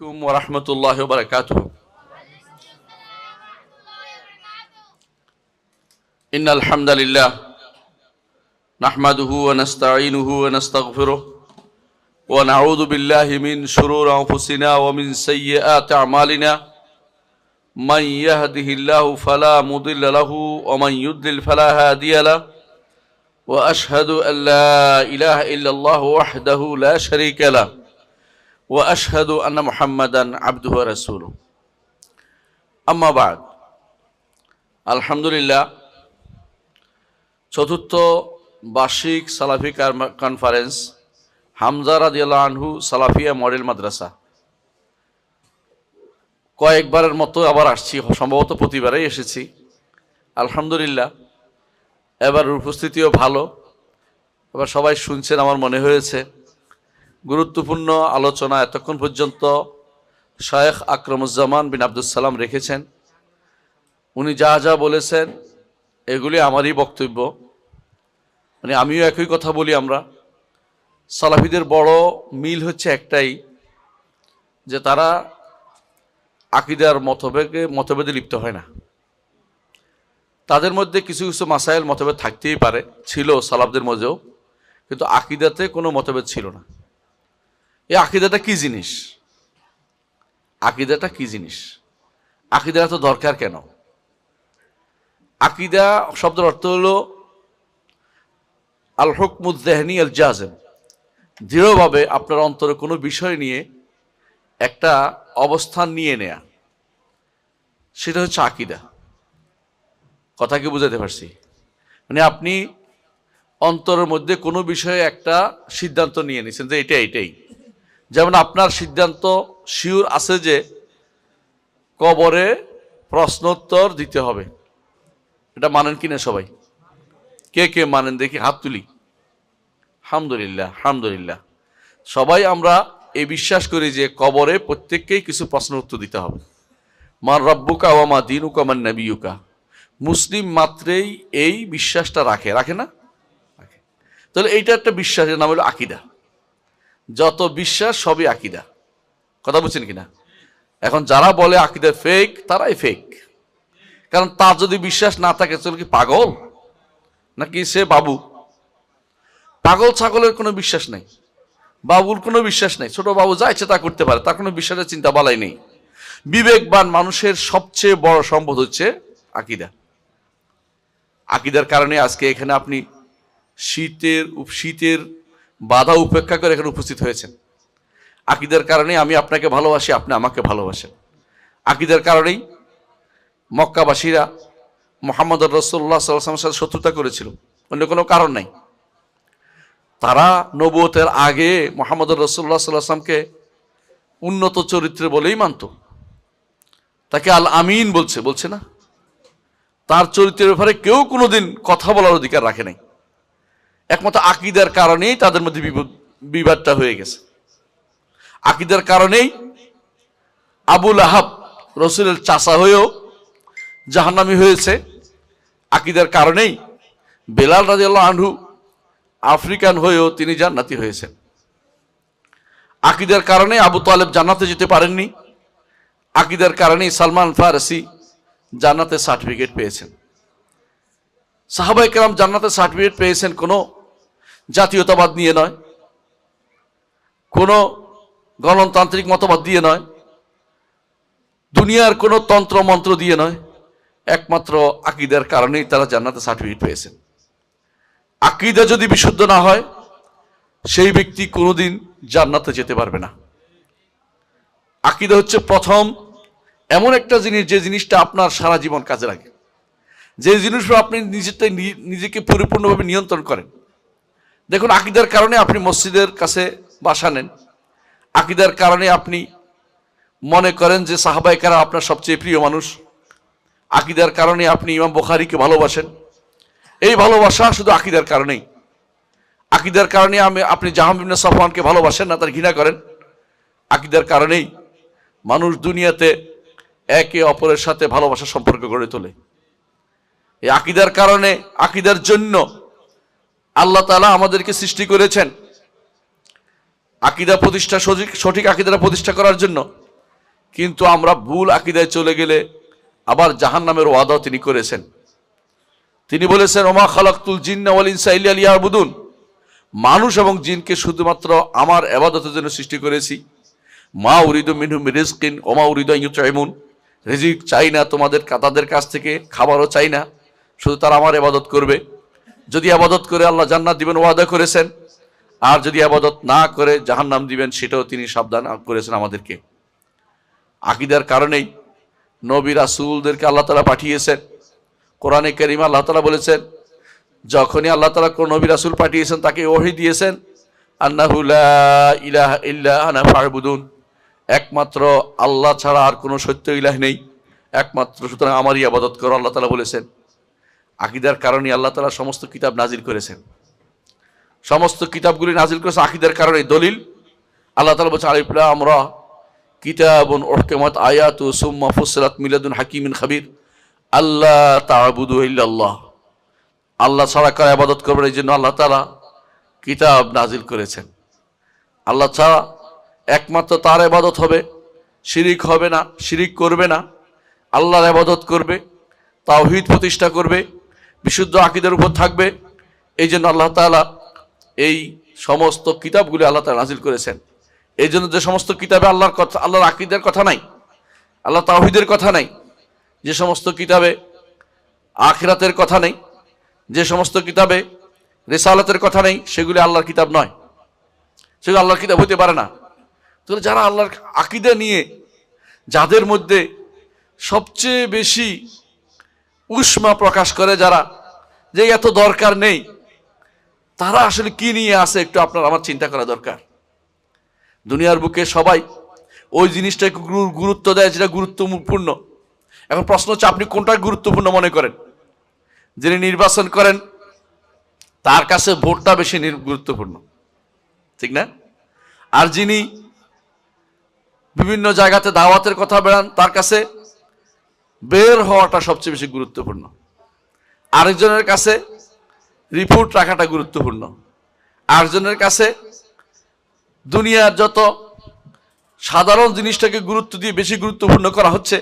عليكم ورحمة الله وبركاته. إن الحمد لله نحمده ونستعينه ونستغفره ونعوذ بالله من شرور أنفسنا ومن سيئات أعمالنا من يهده الله فلا مضل له ومن يضلل فلا هادي له وأشهد أن لا إله إلا الله وحده لا شريك له وأشهد أن محمدا عبده ورسوله أما بعد الحمد لله চতুর্থ বার্ষিক সালাফি কনফারেন্স হামজা রাদিয়াল্লাহু আনহু সালাফিয়া মডেল মাদ্রাসা কয়েকবারের মতো আবার আসছি, সম্ভবত প্রতিবারেই এসেছি। আলহামদুলিল্লাহ এবার উপস্থিতিও ভালো, এবার সবাই শুনছেন আমার মনে হয়েছে। গুরুত্বপূর্ণ আলোচনা এতক্ষণ পর্যন্ত শায়েখ আকরামুজ্জামান বিন আব্দুস সালাম রেখেছেন। উনি যা যা বলেছেন এগুলি আমারই বক্তব্য, মানে আমিও একই কথা বলি। আমরা সালাফিদের বড় মিল একটাই, যে তারা আকীদার মতভেদে লিপ্ত হয় না। তাদের মধ্যে কিছু কিছু মাসাইল মতভেদ থাকতেই পারে, ছিল সালাফদের মধ্যেও, কিন্তু আকীদাতে কোনো মতভেদ ছিল না। এই আকীদাটা কি জিনিস? আকীদাটা কি জিনিস? আকীদা এত দরকার কেন? আকীদা শব্দের অর্থ হলো আল হুকমুজ যাহনি আল জাযিম, দৃঢ়ভাবে আপনার অন্তরে কোনো বিষয় নিয়ে একটা অবস্থান নিয়ে নেয়া, সেটা হচ্ছে আকীদা। কথা কি বুঝাতে পারছি? মানে আপনি অন্তরের মধ্যে কোনো বিষয়ে একটা সিদ্ধান্ত নিয়ে নিয়েছেন যে এটাই। যেমন আপনার সিদ্ধান্ত শিওর আছে যে কবরে প্রশ্নোত্তর দিতে হবে, এটা মানেন কিনা সবাই? কে কে মানেন দেখি হাত তুলি। আলহামদুলিল্লাহ, আলহামদুলিল্লাহ। সবাই আমরা এই বিশ্বাস করি যে কবরে প্রত্যেককেই কিছু প্রশ্নের উত্তর দিতে হবে। মান রব্বুকা ওয়া মা দীনুকা মান নাবিয়ুকা। মুসলিম মাত্রেই এই বিশ্বাসটা রাখে না? তাহলে এইটা একটা বিশ্বাসের নাম হলো আকীদা। যত বিশ্বাস সবই আকীদা। কথা বুঝছেন কিনা? এখন যারা বলে আকীদা ফেক, তারাই ফেক। কারণ তার যদি বিশ্বাস না থাকে, চলে কি পাগল নাকি সে বাবু? পাগল ছাগলের কোনো বিশ্বাস নেই, বাবুর কোনো বিশ্বাস নেই। ছোট বাবু যা ইচ্ছে তা করতে পারে, তার কোনো বিশ্বাসের চিন্তা বালাই নেই। বিবেকবান মানুষের সবচেয়ে বড় সম্পদ হচ্ছে আকীদা। আকীদার কারণে আজকে এখানে আপনি শীতের বাধা উপেক্ষা করে এখানে উপস্থিত হয়েছেন। আকীদার কারণে আমি আপনাকে ভালোবাসি, আপনি আমাকে ভালোবাসেন। আকীদার কারণেই মক্কাবাসীরা মুহাম্মদ রাসূলুল্লাহ সাল্লাল্লাহু আলাইহি ওয়াসাল্লামের সাথে শত্রুতা করেছিল, অন্য কোনো কারণ নাই। তারা নবুয়তের আগে মুহাম্মদ রাসূলুল্লাহ সাল্লাল্লাহু আলাইহি ওয়াসাল্লামকে উন্নত চরিত্রে বলেই মানত। তাকে আল আমিন বলছে না? তার চরিত্রের ব্যাপারে কেউ কোনোদিন কথা বলার অধিকার রাখে নাই। একমাত্র আকীদার কারণেই তাদের মধ্যে বিবাদটা হয়ে গেছে। আকীদার কারণেই আবু লাহাব রাসূলের চাচা হয়েও জাহান্নামী হয়েছে। আকীদার কারণেই বেলাল রাদিয়াল্লাহু আনহু আফ্রিকান হয়েও তিনি জান্নাতি হয়েছেন। আকীদার কারণে আবু তালেব জান্নাতে যেতে পারেননি। আকীদার কারণেই সালমান ফারসি জান্নাতের সার্টিফিকেট পেয়েছেন। সাহাবায়ে কেরাম জান্নাতের সার্টিফিকেট পেয়েছেন কোনো জাতীয়তাবাদ নিয়ে নয়, কোনো গণতান্ত্রিক মতবাদ দিয়ে নয়, দুনিয়ার কোনো তন্ত্র মন্ত্র দিয়ে নয়, একমাত্র আকীদার কারণেই তারা জান্নাতের সার্টিফিকেট পেয়েছেন। আকীদা যদি বিশুদ্ধ না হয়, সেই ব্যক্তি কোনোদিন জান্নাতে যেতে পারবে না। আকীদা হচ্ছে প্রথম এমন একটা জিনিস, যে জিনিসটা আপনার সারা জীবন কাজে লাগে, যে জিনিসটা আপনি নিজেকে পরিপূর্ণভাবে নিয়ন্ত্রণ করেন। দেখুন, আকীদার কারণে আপনি মসজিদের কাছে বাসা নেন। আকীদার কারণে আপনি মনে করেন যে সাহাবায়ে কেরাম আপনার সবচেয়ে প্রিয় মানুষ। আকীদার কারণে আপনি ইমাম বুখারীকে ভালোবাসেন। এই ভালোবাসা শুধু আকীদার কারণেই। আকীদার কারণে আপনি জাহাম ইবনে সাফওয়ানকে ভালোবাসেন না, তার ঘৃণা করেন। আকীদার কারণেই মানুষ দুনিয়াতে একে অপরের সাথে ভালোবাসার সম্পর্ক গড়ে তোলে। এই আকীদার কারণে, আকীদার জন্য আল্লাহ তাআলা আমাদেরকে সৃষ্টি করেছেন। আকীদা প্রতিষ্ঠা, সঠিক আকীদা প্রতিষ্ঠা করার জন্য কিন্তু আমরা ভুল আকীদায় চলে গেলে আবার জাহান্নামের ওয়াদাও তিনি করেছেন। তিনি বলেছেন, ওমা খালাকতুল জিন্না ওয়াল ইনসা ইল্লা লিয়াবুদুন, মানুষ এবং জিনকে শুধুমাত্র আমার ইবাদতের জন্য সৃষ্টি করেছি। মা উরিদু মিনহুম মিন রিজকিন ওমা উরিদু আন ইউতঈমুন, রিজিক চাই না তাদের কাছ থেকে, খাবারও চাই না, শুধু তারা আমার ইবাদত করবে। যদি ইবাদত করে আল্লাহ জান্নাত দিবেন ওয়াদা করেছেন, আর যদি ইবাদত না করে জাহান্নাম দিবেন সেটাও তিনি সাবধান করেছেন আমাদেরকে। আকীদার কারণেই নবী রাসূলদেরকে আল্লাহ তাআলা পাঠিয়েছেন। কোরআনে কারীমে আল্লাহ তাআলা বলেছেন, যখনই আল্লাহ তাআলা কোন নবী রাসূল পাঠিয়েছেন তাকে ওহী দিয়েছেন, আন্নাহু লা ইলাহা ইল্লা আনা ফা'বুদুন, একমাত্র আল্লাহ ছাড়া আর কোনো সত্য ইলাহ নেই, একমাত্র সুতরাং আমারই ইবাদত করো, আল্লাহ তাআলা বলেছেন। আকীদার কারণে আল্লাহ তাআলা সমস্ত কিতাব নাজিল করেছেন। সমস্ত কিতাবগুলি নাজিল করেছে আকীদার কারণে। দলিল আল্লাহ তাআলা বলেছেন, আলিফ লাম রা কিতাবুন উহকিমাত আয়াতু সুম্মা ফুসসিলাত মিন লাদুন হাকিমিন খাবীর আল্লাহ তা'বুদু ইল্লাল্লাহ, আল্লাহ ছাড়া কার ইবাদত করবেন, এই জন্য আল্লাহ তাআলা কিতাব নাজিল করেছেন। আল্লাহ ছাড়া একমাত্র তার ইবাদত হবে, শিরিক হবে না, শিরিক করবে না, আল্লাহর ইবাদত করবে, তাওহীদ প্রতিষ্ঠা করবে, বিশুদ্ধ আকীদার উপর থাকবে। এই জন্য আল্লাহ তাআলা এই সমস্ত কিতাবগুলি আল্লাহ তাআলা নাজিল করেছেন। এই জন্য যে সমস্ত কিতাবে আল্লাহর কথা, আল্লাহর আকীদার কথা নাই, আল্লাহ তাওহীদের কথা নাই, যে সমস্ত কিতাবে আখিরাতের কথা নেই, যে সমস্ত কিতাবে রিসালাতের কথা নেই, সেগুলি আল্লাহর কিতাব নয়, সেগুলো আল্লাহর কিতাব হতে পারে না। তাহলে যারা আল্লাহর আকীদা নিয়ে, যাদের মধ্যে সবচেয়ে বেশি উষ্মা প্রকাশ করে, যারা যে এত দরকার নেই, তারা আসলে কি নিয়ে আছে একটু আপনার আমার চিন্তা করা দরকার। দুনিয়ার বুকে সবাই ওই জিনিসটাকে গুরুত্ব দেয় যেটা গুরুত্বপূর্ণ। এখন প্রশ্ন হচ্ছে, আপনি কোনটা গুরুত্বপূর্ণ মনে করেন? যিনি নির্বাচন করেন তার কাছে ভোটটা বেশি গুরুত্বপূর্ণ, ঠিক না? আর যিনি বিভিন্ন জায়গাতে দাওয়াতের কথা বেড়ান তার কাছে বের হওয়াটা সবচেয়ে বেশি গুরুত্বপূর্ণ। আরেকজনের কাছে রিপোর্ট রাখাটা গুরুত্বপূর্ণ। আরেকজনের কাছে দুনিয়ার যত সাধারণ জিনিসটাকে গুরুত্ব দিয়ে বেশি গুরুত্বপূর্ণ করা হচ্ছে।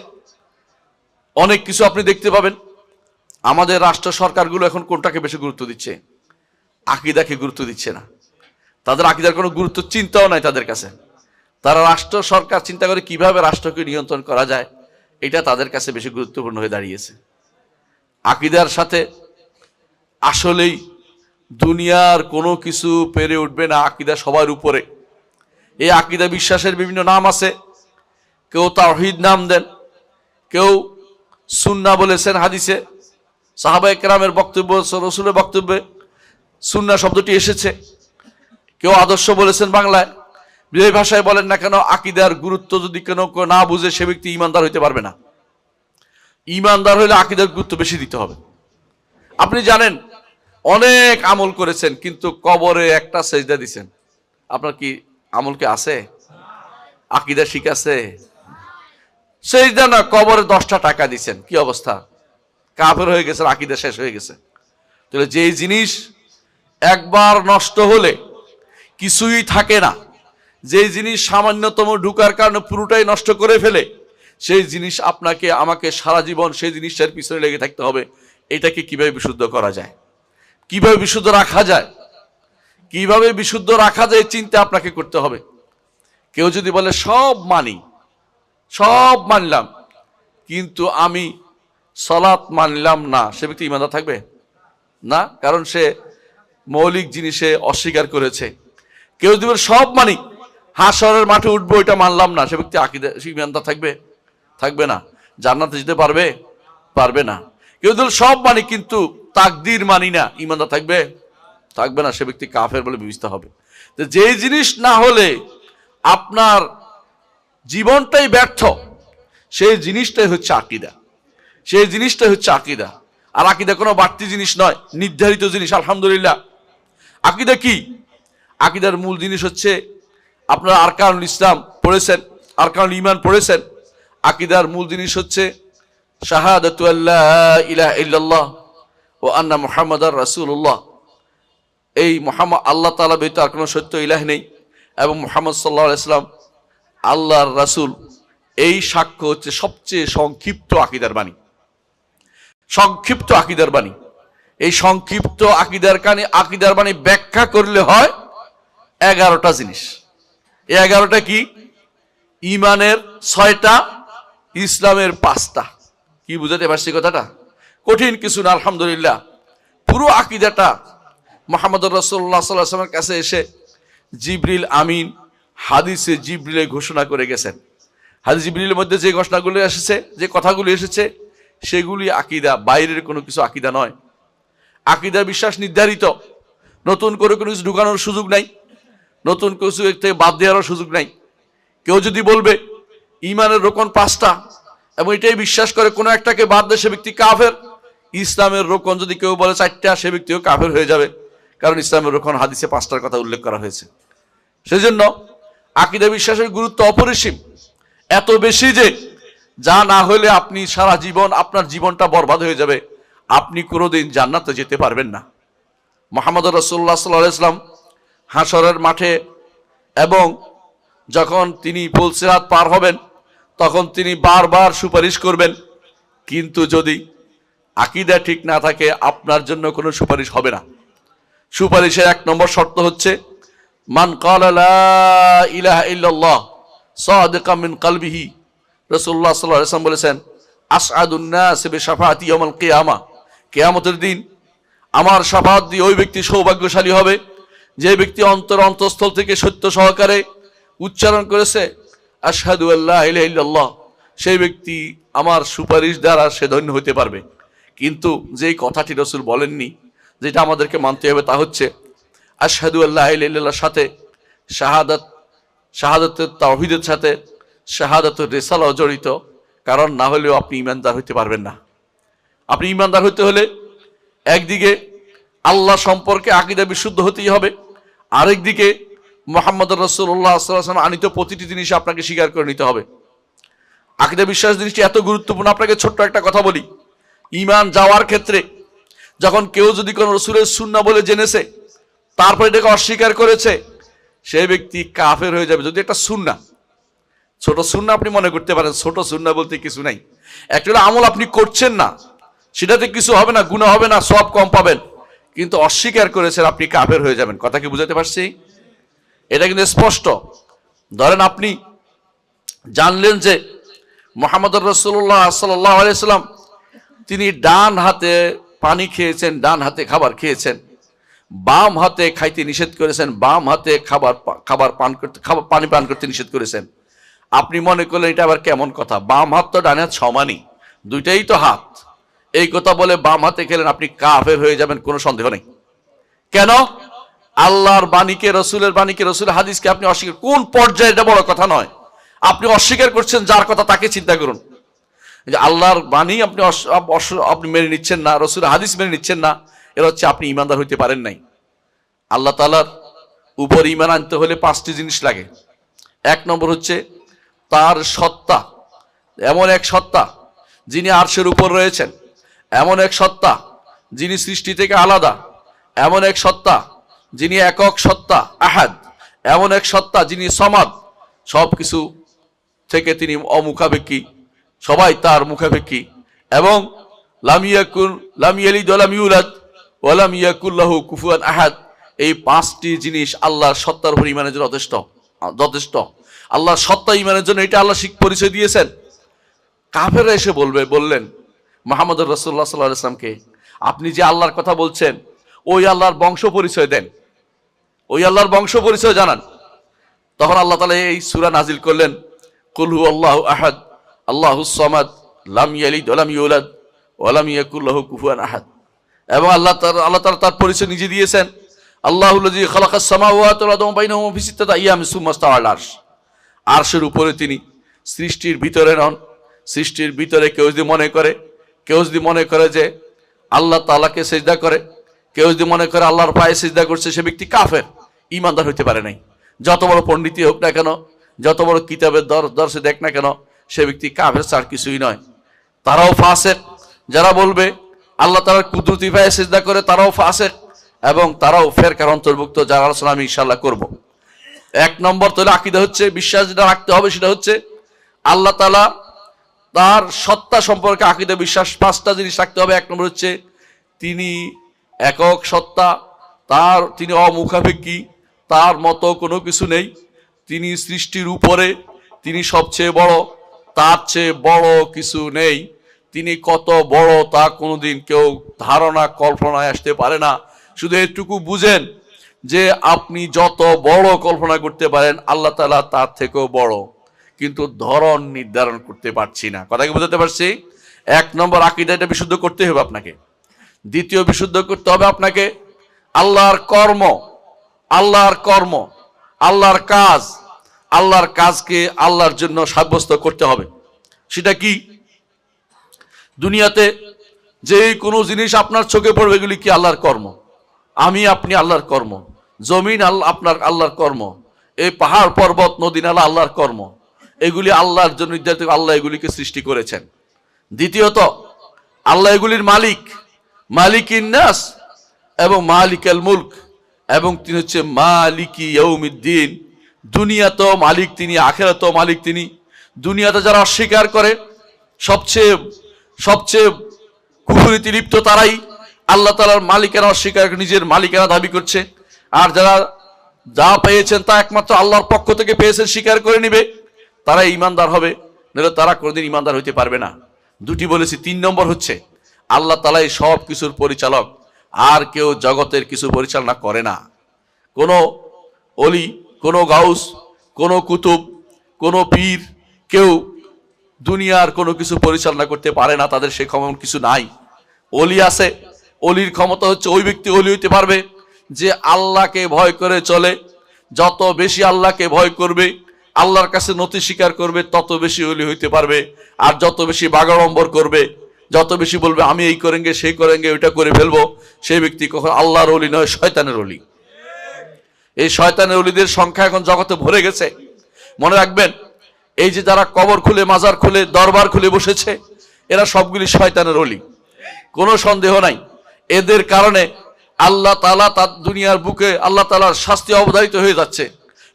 অনেক কিছু আপনি দেখতে পাবেন, আমাদের রাষ্ট্র সরকারগুলো এখন কোনটাকে বেশি গুরুত্ব দিচ্ছে? আকীদাকে গুরুত্ব দিচ্ছে না। তাদের আকীদার কোনো গুরুত্ব চিন্তাও নাই তাদের কাছে। তারা রাষ্ট্র সরকার চিন্তা করে কিভাবে রাষ্ট্রকে নিয়ন্ত্রণ করা যায়, এটা তাদের কাছে বেশি গুরুত্বপূর্ণ হয়ে দাঁড়িয়েছে। আকীদার সাথে আসলেই দুনিয়ার কোনো কিছু পেরে উঠবে না। আকীদা সবার উপরে। এই আকীদা বিশ্বাসের বিভিন্ন নাম আছে। কেউ তাওহীদ নাম দেন, কেউ সুন্নাহ বলেছেন হাদিসে, সাহাবায়ে কেরামের বক্তব্য, রাসূলের বক্তব্যে সুন্নাহ শব্দটি এসেছে। কেউ আদর্শ বলেছেন বাংলায়। যে ভাষায় বলেন না কেন, আকীদার গুরুত্ব যদি কেন না বুঝে সে ব্যক্তি ঈমানদার হইতে পারবে না। ঈমানদার হইলে আকীদার গুরুত্ব বেশি দিতে হবে। আপনি জানেন অনেক আমল করেছেন, কিন্তু কবরে একটা সেজদা দিছেন, আপনার কি আমল কি আছে? আকীদা শিখাছে? সেজদা না, কবরে 10টা টাকা দিছেন, কি অবস্থা? কাফের হয়ে গেছেন, আকীদা শেষ হয়ে গেছে। তাহলে যেই জিনিস একবার নষ্ট হলে কিছুই থাকে না, যেই জিনিস সামান্যতম ঢুকার কারণে পুরোটাই নষ্ট করে ফেলে, সেই জিনিস আপনাকে আমাকে সারা জীবন সেই জিনিসটার পিছনে লেগে থাকতে হবে। এটাকে কিভাবে বিশুদ্ধ করা যায়, কিভাবে বিশুদ্ধ রাখা যায়, কিভাবে বিশুদ্ধ রাখা যায় চিন্তা আপনাকে করতে হবে। কেউ যদি বলে সব মানি, সব মানলাম, কিন্তু আমি সালাত মানলাম না, সে ব্যক্তি ঈমানদার থাকবে না, কারণ সে মৌলিক জিনিসে অস্বীকার করেছে। কেউ যদি বলে সব মানি, হাশরের মাঠে উঠবো, এটা মানলাম না, সে ব্যক্তি আকীদা ঈমানদার থাকবে? থাকবে না। জান্নাতে যেতে পারবে? পারবে না। কেউ যদি সব মানি কিন্তু তাকদীর মানি না, ঈমানদার থাকবে? থাকবে না, সে ব্যক্তি কাফের বলে বিবেচিত হবে। যে জিনিস না হলে আপনার জীবনটাই ব্যর্থ, সেই জিনিসটাই হচ্ছে আকীদা। সেই জিনিসটাই হচ্ছে আকীদা। আর আকীদা কোনো বাড়তি জিনিস নয়, নির্ধারিত জিনিস। আলহামদুলিল্লাহ। আকীদা কি? আকীদার মূল জিনিস হচ্ছে, আপনারা আরকানুল ইসলাম পড়েছেন, আরকানুল ঈমান পড়েছেন। আকীদার মূল জিনিস হচ্ছে শাহাদাতু আল্লা ইলাহা ইল্লাল্লাহ ওয়া আন্না মুহাম্মাদার রাসূলুল্লাহ। এই মুহাম্মদ, আল্লাহ তাআলা ব্যতীত আর কোনো সত্য ইলাহ নেই, এবং মুহাম্মদ সাল্লাল্লাহু আলাইহি ওয়াসাল্লাম আল্লাহর রাসূল, এই সাক্ষ্য হচ্ছে সবচেয়ে সংক্ষিপ্ত আকীদার বাণী, সংক্ষিপ্ত আকীদার বাণী। এই সংক্ষিপ্ত আকীদার বাণী ব্যাখ্যা করলে হয় 11টা জিনিস। এই 11টা কি? ইমানের 6টা, ইসলামের 5টা। কি বুঝাতে পারছি কথাটা? কঠিন কিছু না, আলহামদুলিল্লাহ। পুরো আকীদাটা মুহাম্মদুর রাসূলুল্লাহ সাল্লাল্লাহু আলাইহি ওয়াসাল্লামের কাছে এসে জিবরিল আমিন হাদিসে জিবরিলে ঘোষণা করে গেছেন। হাদিস জিবরিলের মধ্যে যে ঘোষণাগুলো এসেছে, যে কথাগুলো এসেছে, সেগুলি আকীদা, বাইরের কোনো কিছু আকীদা নয়। আকীদা বিশ্বাস নির্ধারিত, নতুন করে কোনো কিছু ঢুকানোর সুযোগ নাই, নতুন কিছু থেকে বাদ দেওয়ার সুযোগ নাই। কেউ যদি বলবে ইমানের রোকন 5টা এবং এটাই বিশ্বাস করে কোনো একটাকে বাদ দেয়, সে ব্যক্তি কাফের। ইসলামের রোকন যদি কেউ বলে 4টা, সে ব্যক্তিও কাফের হয়ে যাবে, কারণ ইসলামের রোকন হাদিসে 5টার কথা উল্লেখ করা হয়েছে। সেজন্য আকীদা বিশ্বাসের গুরুত্ব অপরিসীম, এত বেশি যে যা না হলে আপনি সারা জীবন আপনার জীবনটা বরবাদ হয়ে যাবে, আপনি কোনোদিন জান্নাতে যেতে পারবেন না। মুহাম্মদ রাসূলুল্লাহ সাল্লাল্লাহু আলাইহি ওয়াসাল্লাম হাশরের মাঠে এবং যখন তিনি পুলসিরাত পার হবেন, তখন তিনি বারবার সুপারিশ করবেন, কিন্তু যদি আকীদা ঠিক না থাকে আপনার জন্য কোনো সুপারিশ হবে না। সুপারিশের 1 নম্বর শর্ত হচ্ছে মান ক্বালা লা ইলাহা ইল্লাল্লাহ সাদিকাম মিন কলবিহি। রাসূলুল্লাহ সাল্লাল্লাহু আলাইহি ওয়াসাল্লাম বলেছেন, আসআদুন নাস বিশাফাআতি ইয়াউমাল কিয়ামা, কিয়ামতের দিন আমার শাফাআত দিয়ে ওই ব্যক্তি সৌভাগ্যশালী হবে যে ব্যক্তি অন্তঃস্থল থেকে সত্য সহকারে উচ্চারণ করেছে আশহাদু আল্লা ইলাহা ইল্লাল্লাহ, সেই ব্যক্তি আমার সুপারিশ দ্বারা সে ধন্য হতে পারবে। কিন্তু যেই কথাটি রাসূল বলেননি, যেটা আমাদেরকে মানতে হবে, তা হচ্ছে আশহাদু আল্লা ইলাহা ইল্লাল্লাহর সাথে শাহাদাতুত তাওহীদের সাথে শাহাদাতুর রিসালাহ জড়িত, কারণ না হলেও আপনি ঈমানদার হতে পারবেন না। আপনি ঈমানদার হতে হলে একদিকে আল্লাহ সম্পর্কে আকীদা বিশুদ্ধ হতেই হবে, আরেকদিকে মুহাম্মদুর রাসূলুল্লাহ সাল্লাল্লাহু আলাইহি ওয়াসাল্লাম আনিত প্রতিটি জিনিস আপনাকে স্বীকার করে নিতে হবে। আকীদা বিশ্বাস জিনিসটি এত গুরুত্বপূর্ণ। আপনাকে ছোট্ট একটা কথা বলি, ঈমান যাওয়ার ক্ষেত্রে যখন কেউ যদি কোনো রাসূলের সুন্নাহ বলে জেনেছে, তারপরে এটাকে অস্বীকার করেছে, সেই ব্যক্তি কাফের হয়ে যাবে। যদি একটা সুন্নাহ, ছোট সুন্নাহ আপনি মনে করতে পারেন, ছোট সুন্নাহ বলতে কিছু নাই, একটা আমল আপনি করছেন না, সেটাতে কিছু হবে না, গুনাহ হবে না, সওয়াব কম পাবেন, কিন্তু অস্বীকার করেছেন, আপনি কাফের হয়ে যাবেন। কথা কি বুঝাতে পারছি? এটা কিন্তু স্পষ্ট। ধরেন আপনি জানলেন যে মুহাম্মদুর রাসূলুল্লাহ সাল্লাল্লাহু আলাইহি ওয়াসাল্লাম তিনি ডান হাতে পানি খেয়েছেন, ডান হাতে খাবার খেয়েছেন, বাম হাতে খাইতে নিষেধ করেছেন, বাম হাতে পানি পান করতে নিষেধ করেছেন। আপনি মনে করলেন এটা আবার কেমন কথা, বাম হাত তো ডান হাত সমানই, দুইটাই তো হাত, এই কথা বলে বাম হাতে খেলেন, আপনি কাফের হয়ে যাবেন, কোনো সন্দেহ নেই। কেন? আল্লাহর বাণীকে, রসুলের বাণীকে, রসুলের হাদিসকে আপনি অস্বীকার, কোন পর্যায়ে, এটা বড় কথা নয়, আপনি অস্বীকার করছেন যার কথা, তাকে চিন্তা করুন। যে আল্লাহর বাণী আপনি মেনে নিচ্ছেন না, রসুলের হাদিস মেনে নিচ্ছেন না, এর হচ্ছে আপনি ঈমানদার হইতে পারেন নাই। আল্লাহ তাআলার উপর ঈমান আনতে হলে 5টি জিনিস লাগে। 1 নম্বর হচ্ছে তার সত্তা, এমন এক সত্তা যিনি আরশের উপর রয়েছেন, এমন এক সত্তা যিনি সৃষ্টি থেকে আলাদা, এমন এক সত্তা যিনি একক সত্তা আহাদ, এমন এক সত্তা যিনি সমাদ, সব কিছু থেকে তিনি অমুখাপেক্ষী, সবাই তার মুখাপেক্ষী, এবং লাম ইয়ালিদ ওয়া লাম ইউলাদ ওয়া লাম ইয়াকুল লাহু কুফুয়ান আহাদ। এই 5টি জিনিস আল্লাহর সত্তার উপর ঈমানের জন্য যথেষ্ট। আল্লাহর সত্তা ঈমানের জন্য এটা আল্লাহ পরিচয় দিয়েছেন। কাফেররা এসে বললেন মুহাম্মদুর রাসূলুল্লাহ সাল্লাল্লাহু আলাইহি ওয়াসাল্লামকে, আপনি যে আল্লাহর কথা বলছেন, ওই আল্লাহর বংশ পরিচয় দেন, ওই আল্লাহর বংশ পরিচয় জানান। তখন আল্লাহ তাআলা এই সূরা নাজিল করলেন, কুল হুয়াল্লাহু আহাদ আল্লাহুস সামাদ লাম ইয়ালিদ ওয়া লাম ইউলাদ ওয়া লাম ইয়াকুল লাহু কুফুয়ান আহাদ। এবং আল্লাহ তাআলা তার পরিচয় নিজে দিয়েছেন, আল্লাহুল্লাযী খালাকাস সামাওয়াতি ওয়াল আরদা ওয়া বাইনাহুমা ফি সিত্তাতি আইয়ামিন সুম্মা ইসতাওয়া আলাল আরশ। আরশের উপরে তিনি, সৃষ্টির ভিতরে নন। সৃষ্টির ভিতরে কেউ যদি মনে করে যে আল্লাহ তাআলাকে সিজদা করে, কেউ যদি মনে করে আল্লাহর পায়ে সিজদা করছে, সে ব্যক্তি কাফের, ঈমানদার হইতে পারে নাই। যত বড় পণ্ডিতই হোক না কেন, যত বড় কিতাবের দর্শে দেখ না কেন, সে ব্যক্তি কাফের ছাড়া কিছুই নয়। তারাও ফাসেক, যারা বলবে আল্লাহ তাআলার কুদরতি পায়ে সিজদা করে, তারাও ফাসেক, এবং তারাও ফেরকার অন্তর্ভুক্ত, যার আলোচনা আমি ইনশাআল্লাহ করব। 1 নম্বর তাহলে আকীদা হচ্ছে, বিশ্বাস যেটা রাখতে হবে সেটা হচ্ছে আল্লাহ তাআলা তার সত্তা সম্পর্কে আকীদা বিশ্বাস 5টা জিনিস রাখতে হবে। 1 নম্বর হচ্ছে তিনি একক সত্তা, তিনি অমুখাপেক্ষী, তার মতো কোনো কিছু নেই, তিনি সৃষ্টির উপরে, তিনি সবচেয়ে বড়, তার চেয়ে বড় কিছু নেই, তিনি কত বড় তা কোনোদিন কেউ ধারণা কল্পনায় আসতে পারে না। শুধু এটুকু বুঝেন যে আপনি যত বড় কল্পনা করতে পারেন আল্লাহ তাআলা তার থেকেও বড়, কিন্তু ধরন নির্ধারণ করতে পারছি না। কথা কি বুঝতে পারছি? 1 নম্বর আকীদা, এটা বিশুদ্ধ করতে হবে আপনাকে। দ্বিতীয়, বিশুদ্ধ করতে হবে আপনাকে আল্লাহর কর্ম, আল্লাহর কর্ম, আল্লাহর কাজ, আল্লাহর কাজকে আল্লাহর জন্য সাব্যস্ত করতে হবে। সেটা কি? দুনিয়াতে যে কোনো জিনিস আপনার চোখে পড়বে এগুলি কি আল্লাহর কর্ম। আমি আপনি আল্লাহর কর্ম, জমিন আপনার আল্লাহর কর্ম, এই পাহাড় পর্বত নদী নালা আল্লাহর কর্ম, এগুলি আল্লাহর জন্য নির্ধারিত, আল্লাহ এগুলিকে সৃষ্টি করেছেন। দ্বিতীয়ত, আল্লাহ এগুলির মালিক, মালিকিন নাস এবং মালিকাল মুলক, এবং তিনি হচ্ছে মালিকি ইয়াউমিদ্দিন। দুনিয়াতেও মালিক তিনি, আখিরাতেও মালিক তিনি। দুনিয়াতে যারা অস্বীকার করে সবচেয়ে কুফরিতে লিপ্ত তারাই আল্লাহ তাআলার মালিকানা অস্বীকার করে নিজের মালিকানা দাবি করছে। আর যারা যা পেয়েছেন তা একমাত্র আল্লাহর পক্ষ থেকে পেয়েছেন স্বীকার করে নিবে, তারা ঈমানদার হবে, নইলে তারা কোনোদিন ঈমানদার হইতে পারবে না। দুটি বলেছি। 3 নম্বর হচ্ছে আল্লাহ তাআলাই সব কিছুর পরিচালক, আর কেউ জগতের কিছু পরিচালনা করে না। কোনো অলি, কোনো গাউস, কোনো কুতুব, কোনো পীর, কেউ দুনিয়ার কোনো কিছু পরিচালনা করতে পারে না, তাদের সে ক্ষমতা কিছু নাই। অলি আছে, অলির ক্ষমতা হচ্ছে ওই ব্যক্তি অলি হইতে পারবে যে আল্লাহকে ভয় করে চলে। যত বেশি আল্লাহকে ভয় করবে, আল্লাহর কাছে নতি স্বীকার করবে, তত বেশি অলি হইতে পারবে। আর যত বেশি বাগাড়ম্বর করবে, যত বেশি বলবে আমি এই করেঙ্গে সেই করেঙ্গে, ওইটা করে ফেলবো, সেই ব্যক্তি কখন আল্লাহর অলি নয়, শয়তানের অলি। এই শয়তানের অলিদের সংখ্যা এখন জগতে ভরে গেছে। মনে রাখবেন, এই যে যারা কবর খুলে, মাজার খুলে, দরবার খুলে বসেছে, এরা সবগুলি শয়তানের অলি, কোনো সন্দেহ নাই। এদের কারণে আল্লাহ তাআলা তার দুনিয়ার বুকে আল্লাহ তাআলার শাস্তি অবধারিত হয়ে যাচ্ছে।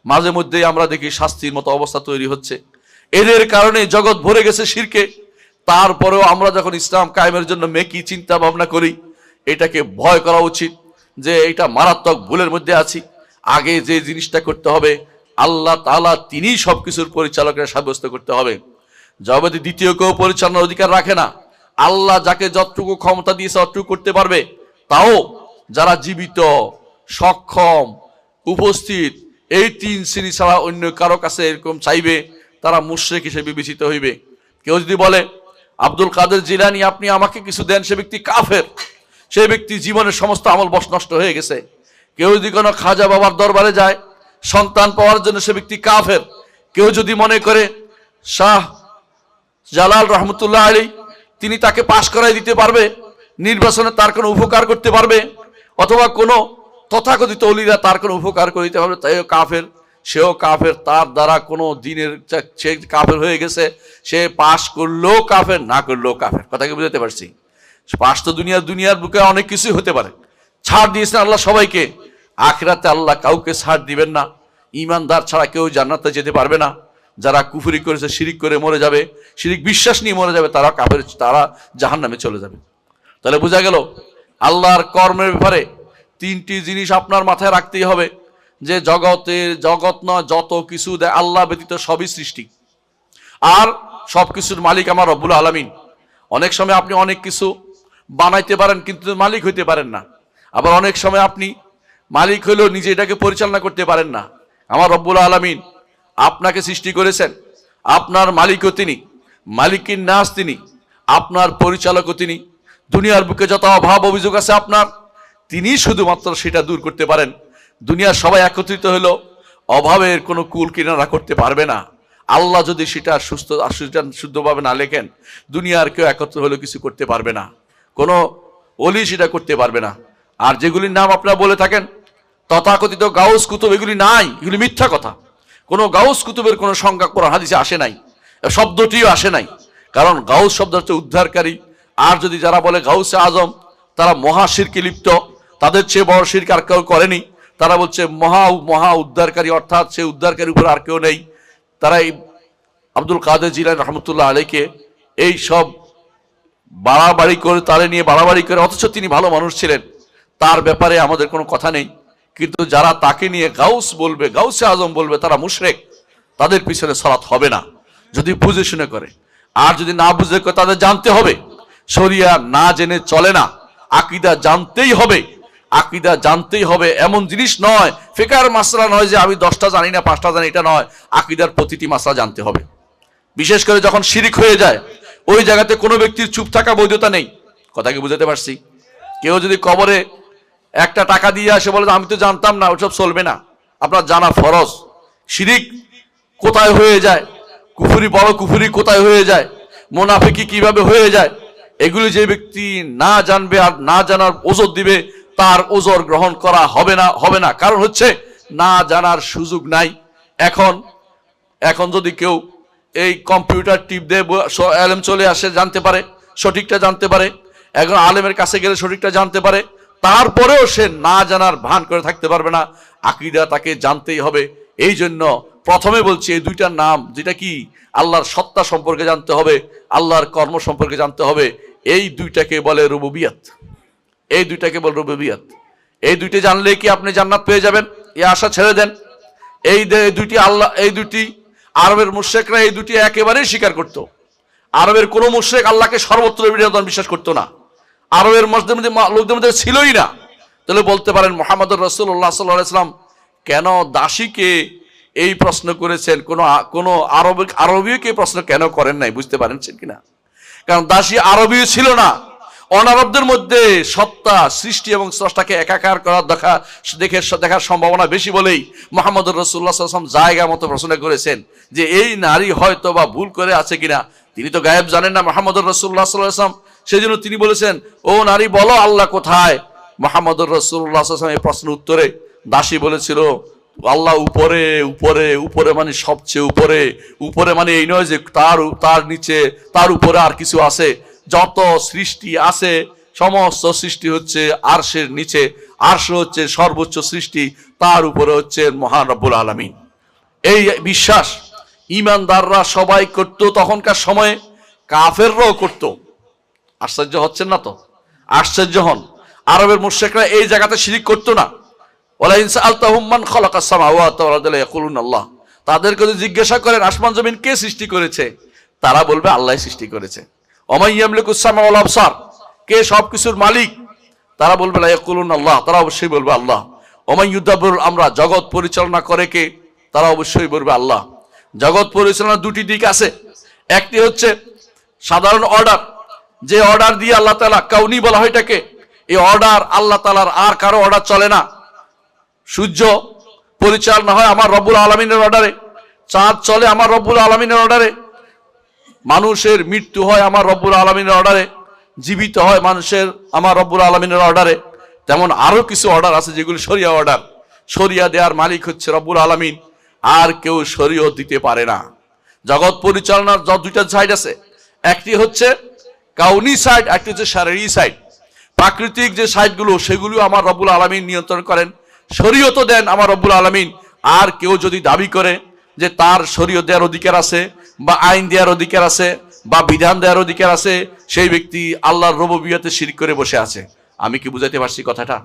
মাঝে মধ্যেই আমরা দেখি শাস্তির মতো অবস্থা তৈরি হচ্ছে। এদের কারণে জগৎ ভরে গেছে শিরকে। তারপরেও আমরা যখন ইসলাম কায়েমের জন্য মেকি চিন্তা ভাবনা করি, এটাকে ভয় করা উচিত যে এটা মারাত্মক ভুলের মধ্যে আছি। আগে যে জিনিসটা করতে হবে, আল্লাহ তাআলা তিনিই সবকিছুর পরিচালকের সাব্যস্ত করতে হবে। জগতে দ্বিতীয় কেউ পরিচালনার অধিকার রাখে না। আল্লাহ যাকে যতটুকু ক্ষমতা দিয়েছে ততটুকু করতে পারবে। তাও যারা জীবিত, সক্ষম, উপস্থিত, এই 3 শ্রেণী ছাড়া অন্য কারো কাছে এরকম চাইবে, তারা মুশরিক হিসেবে বিবেচিত হইবে। কেউ যদি বলে আব্দুল কাদের জিলানী আপনি আমাকে কিছু দেন, সে ব্যক্তি কাফের, সেই ব্যক্তি জীবনের সমস্ত আমল বশ নষ্ট হয়ে গেছে। কেউ যদি কোনো খাজা বাবার দরবারে যায় সন্তান পাওয়ার জন্য, সে ব্যক্তি কাফের। কেউ যদি মনে করে শাহ জালাল রহমতুল্লাহ আলী তিনি তাকে পাশ করাই দিতে পারবে, নির্বাচনে তার কোনো উপকার করতে পারবে, অথবা কোনো তথাকথিত অলিরা তার কোনো উপকার করে দিতে পারবে, তাইও কাফের, সেও কাফের। তার দ্বারা কোনো দিনের, সে কাফের হয়ে গেছে, সে পাশ করলেও কাফের, না করলেও কাফের। কথা কি বুঝতে পারছি? পাশ তো দুনিয়ার বুকে অনেক কিছুই হতে পারে। ছাড় দিয়েছেন আল্লাহ সবাইকে, আখিরাতে আল্লাহ কাউকে ছাড় দিবেন না। ঈমানদার ছাড়া কেউ জান্নাতে যেতে পারবে না। যারা কুফরি করেছে, শিরিক করে মরে যাবে, শিরিক বিশ্বাস নিয়ে মরে যাবে, তারা কাফের, তারা জাহান্নামে চলে যাবে। তাহলে বোঝা গেল আল্লাহর কর্মের ব্যাপারে 3টি জিনিস আপনার মাথায় রাখতেই হবে, যে জগৎ নয়, যত কিছু দেয় আল্লাহ ব্যতীত সবই সৃষ্টি, আর সবকিছুর মালিক আমার রব্বুল আলামিন। অনেক সময় আপনি অনেক কিছু বানাইতে পারেন কিন্তু মালিক হইতে পারেন না। আবার অনেক সময় আপনি মালিক হলেও নিজে এটাকে পরিচালনা করতে পারেন না। আমার রব্বুল আলামিন আপনাকে সৃষ্টি করেছেন, আপনার মালিকও তিনি, মালিকিন নাস তিনি, আপনার পরিচালকও তিনি। দুনিয়ার বুকে যত অভাব অভিযোগ আছে আপনার, তিনি শুধুমাত্র সেটা দূর করতে পারেন। দুনিয়ার সবাই একত্রিত হলো অভাবের কোনো কুল কিনারা করতে পারবে না। আল্লাহ যদি সেটা শুদ্ধভাবে না লেখেন, দুনিয়ার কেউ একত্র হলেও কিছু করতে পারবে না, কোনো অলি সেটা করতে পারবে না। আর যেগুলির নাম আপনারা বলে থাকেন তথাকথিত গাউস কুতুব, এগুলি নাই, এগুলি মিথ্যা কথা। কোনো গাউস কুতুবের কোনো সংজ্ঞা কোরআন হাদিসে আসে নাই, শব্দটিও আসে নাই। কারণ গাউস শব্দ হচ্ছে উদ্ধারকারী। আর যদি যারা বলে গাউসে আজম, তারা মহা শিরকে লিপ্ত, তাদের চেয়ে বড় শিরক আর কেউ করেনি। তারা বলছে মহা উদ্ধারকারী, অর্থাৎ সে উদ্ধারকারীর উপর আর কেউ নেই। তারা এই আব্দুল কাদের জিলানী রহমতুল্লাহ আলাইকে এই সব বাড়াবাড়ি করে তারে নিয়ে বাড়াবাড়ি করে, অথচ তিনি ভালো মানুষ ছিলেন, তার ব্যাপারে আমাদের কোনো কথা নেই। কিন্তু যারা তাকে নিয়ে গাউস বলবে, গাউসে আজম বলবে, তারা মুশরিক, তাদের পিছনে সালাত হবে না যদি বুঝে শুনে করে। আর যদি না বুঝে করে, তাদের জানতে হবে শরিয়া না জেনে চলে না, আকীদা জানতেই হবে, আকীদা জানতেই হবে। এমন জিনিস নয়, ফিকহের মাসলা নয় যে আমি 10টা জানি না 5টা জানি, এটা নয়। আকীদার প্রতিটি মাসলা জানতে হবে। বিশেষ করে যখন শিরিক হয়ে যায়, ওই জায়গাতে কোনো ব্যক্তির চুপ থাকা বৈধতা নেই। কথা কি বুঝাতে পারছি? কেউ যদি কবরে একটা টাকা দিয়ে আসে, বলে আমি তো জানতাম না, ওসব চলবে না, আপনার জানা ফরজ। শিরিক কোথায় হয়ে যায়, কুফরি, বড় কুফরি কোথায় হয়ে যায়, মুনাফিকি কিভাবে হয়ে যায়, এগুলি যে ব্যক্তি না জানবে আর না জানার ওজর দিবে, তার ওজর গ্রহণ করা হবে না। কারণ হচ্ছে না জানার সুযোগ নাই। এখন যদি কেউ এই কম্পিউটার টিপ দিয়ে আলেম চলে আসে, জানতে পারে, সঠিকটা জানতে পারে, এখন আলেমের কাছে গেলে সঠিকটা জানতে পারে, তারপরেও সে না জানার ভান করে থাকতে পারবে না। আকীদা তাকে জানতেই হবে। এই জন্য প্রথমে বলছি, এই দুইটার নাম, যেটা কি আল্লাহর সত্তা সম্পর্কে জানতে হবে, আল্লাহর কর্ম সম্পর্কে জানতে হবে। এই দুইটাকে বলে রুবুবিয়ত, এই দুইটাকে বলে রুবুবিয়ত। এই দুইটা জানলে কি আপনি জান্নাত পেয়ে যাবেন? এই আশা ছেড়ে দেন। এই দুইটি আল্লাহ, এই দুইটি আরবের মুশরিকরা এই দুটি একেবারেই স্বীকার করত। আরবের কোন মুশরিক আল্লাহকে সর্বত্র বিরাজমান বিশ্বাস করতো না, আরবের লোকদের মধ্যে ছিলই না। তাহলে বলতে পারেন মুহাম্মদুর রাসূলুল্লাহ সাল্লাল্লাহু আলাইহি ওয়াসাল্লাম কেন দাসীকে এই প্রশ্ন করেছেন, কোন আরবীয়কে প্রশ্ন কেন করেন নাই? বুঝতে পারেনছেন কিনা? কারণ দাসী আরবীয় ছিল না। অনারবদের মধ্যে সত্তা, সৃষ্টি এবং স্রষ্টাকে একাকার করার দেখার সম্ভাবনা বেশি বলেই মুহাম্মদুর রাসূলুল্লাহ সাল্লাল্লাহু আলাইহি ওয়াসাল্লাম জায়গা মতো প্রশ্ন করেছেন যে এই নারী হয়তো বা ভুল করে আছে কিনা। তিনি তো গায়েব জানেন না, মুহাম্মদুর রাসূলুল্লাহ সাল্লাল্লাহু আলাইহি ওয়াসাল্লাম। সেই জন্য তিনি বলেছেন, ও নারী বলো আল্লাহ কোথায়? মুহাম্মদুর রাসূলুল্লাহ সাল্লাল্লাহু আলাইহি ওয়াসাল্লাম এই প্রশ্নের উত্তরে দাসী বলেছিল, আল্লাহ উপরে উপরে উপরে, মানে সবচেয়ে উপরে। উপরে মানে এই নয় যে তার নিচে, তার উপরে আর কিছু আছে। যত সৃষ্টি আছে সমস্ত সৃষ্টি হচ্ছে আরশের নিচে, আরশ হচ্ছে সর্বোচ্চ সৃষ্টি, তার উপরে হচ্ছে মহান রব্বুল আলামিন। এই বিশ্বাস ঈমানদাররা সবাই করত তখনকার সময়ে, কাফেররাও করত। আশ্চর্য হচ্ছেন না তো? আশ্চর্য হন। আরবের মুশরিকরা এই জায়গাতে শিরিক করতো না। ওয়ালা ইন সাআলতাহুম মান খালাকাস সামাওয়াতি ওয়াল আরদা ইয়াকুলুনা আল্লাহ। তাদেরকে যদি জিজ্ঞাসা করেন আসমান জমিন কে সৃষ্টি করেছে, তারা বলবে আল্লাহ সৃষ্টি করেছে। ওমাই ইয়ামলিকুস সামা ওয়াল আবসার, কে সবকিছুর মালিক, তারা বলবে লা ইয়াকুলুনা আল্লাহ, তারা অবশ্যই বলবে আল্লাহ। ওমাই ইউদাব্বিরুল আমরা, জগৎ পরিচালনা করে কে, তারা অবশ্যই বলবে আল্লাহ। জগৎ পরিচালনার দুটি দিক আছে। একটি হচ্ছে সাধারণ অর্ডার, যে অর্ডার দিয়ে আল্লাহ তাআলা, কাউনি বলা হয় এটাকে, এই অর্ডার আল্লাহ তাআলার, আর কারো অর্ডার চলে না। সূর্য পরিচালনা হয় আমার রব্বুল আলামিনের অর্ডারে, চাঁদ চলে আমার রব্বুল আলামিনের অর্ডারে, মানুষের মৃত্যু হয় আমার রব্বুল আলামিনের অর্ডারে, জীবিত হয় মানুষের আমার রব্বুল আলামিনের অর্ডারে। তেমন আরো কিছু অর্ডার আছে যেগুলো শরিয়া অর্ডার। শরিয়া দেওয়ার মালিক হচ্ছে রব্বুল আলামিন, আর কেউ শরীয়ত দিতে পারে না। জগৎ পরিচালনার দুইটা সাইড আছে, একটি হচ্ছে কাউনি সাইড, একটি হচ্ছে শারঈ সাইড। প্রাকৃতিক যে সাইডগুলো, সেগুলো আমার রব্বুল আলামিন নিয়ন্ত্রণ করেন, শরীয়ত দেন আমার রব্বুল আলামিন। আর কেউ যদি দাবি করে যে তার শরীয়ত দেওয়ার অধিকার আছে, বা আইন দেওয়ার অধিকার আছে, বা বিধান দেওয়ার অধিকার আছে, সেই ব্যক্তি আল্লাহর রুবুবিয়তে শিরক করে বসে আছে। আমি কি বুঝাইতে পারছি কথাটা?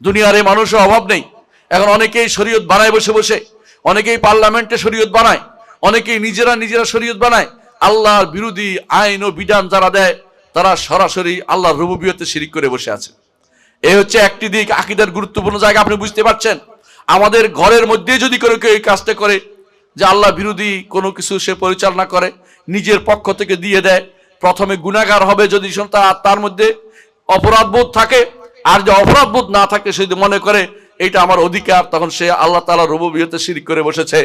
দুনিয়ার এই মানুষের অভাব নেই। এখন অনেকেই শরীয়ত বানায় বসে বসে, অনেকেই পার্লামেন্টে শরীয়ত বানায়, অনেকেই নিজেরা শরীয়ত বানায়। আল্লাহর বিরোধী আইন ও বিধান যারা দেয়, তারা সরাসরি আল্লাহর রুবুবিয়তে শিরক করে বসে আছে। এই হচ্ছে একটি দিক, আকীদার গুরুত্বপূর্ণ জায়গা। আপনি বুঝতে পারছেন, আমাদের ঘরের মধ্যে যদি কেউ এই কাজটা করে, যে আল্লাহ বিরোধী কোনো কিছু সে পরিচালনা করে, নিজের পক্ষ থেকে দিয়ে দেয়, প্রথমে গুনাহগার হবে যদি তার মধ্যে অপরাধবোধ থাকে। আর যে অপরাধবোধ না থাকে, সে যদি মনে করে এটা আমার অধিকার, তখন সে আল্লাহ তাআলার রুবুবিয়তে শিরক করে বসেছে।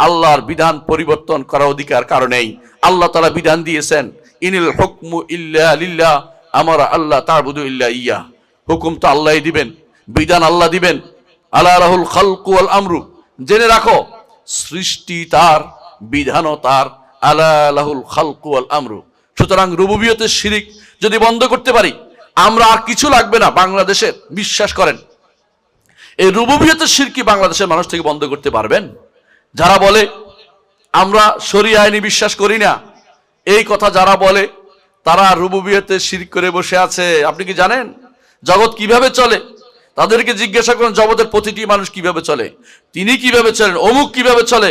আল্লাহর বিধান পরিবর্তন করার অধিকার কারণেই আল্লাহ তাআলা বিধান দিয়েছেন, ইনিল হুকমু ইল্লা লিল্লাহ, আমরা আল্লাহ তা'বুদু ইল্লা ইয়্যা। হুকুম তো আল্লাহই দিবেন, বিধান আল্লাহ দিবেন। আলা লাহুল খালকু ওয়াল আমরু, জেনে রাখো সৃষ্টি তার, বিধানও তার। আলা লাহুল খালকু ওয়াল আমরু। সুতরাং রুবুবিয়তের শিরক যদি বন্ধ করতে পারি, আমরা আর কিছু লাগবে না বাংলাদেশের। বিশ্বাস করেন, এই রুবুবিয়তের শিরক কি বাংলাদেশের মানুষ থেকে বন্ধ করতে পারবেন? যারা বলে আমরা শরীয়ত আইনি বিশ্বাস করি না, এই কথা যারা বলে তারা রুবুবিয়তে শিরক করে বসে আছে। আপনি কি জানেন জগৎ কিভাবে চলে? তাদেরকে জিজ্ঞাসা করুন জগতের প্রতিটি মানুষ কিভাবে চলে, তিনি কিভাবে চলেন, অমুক কিভাবে চলে।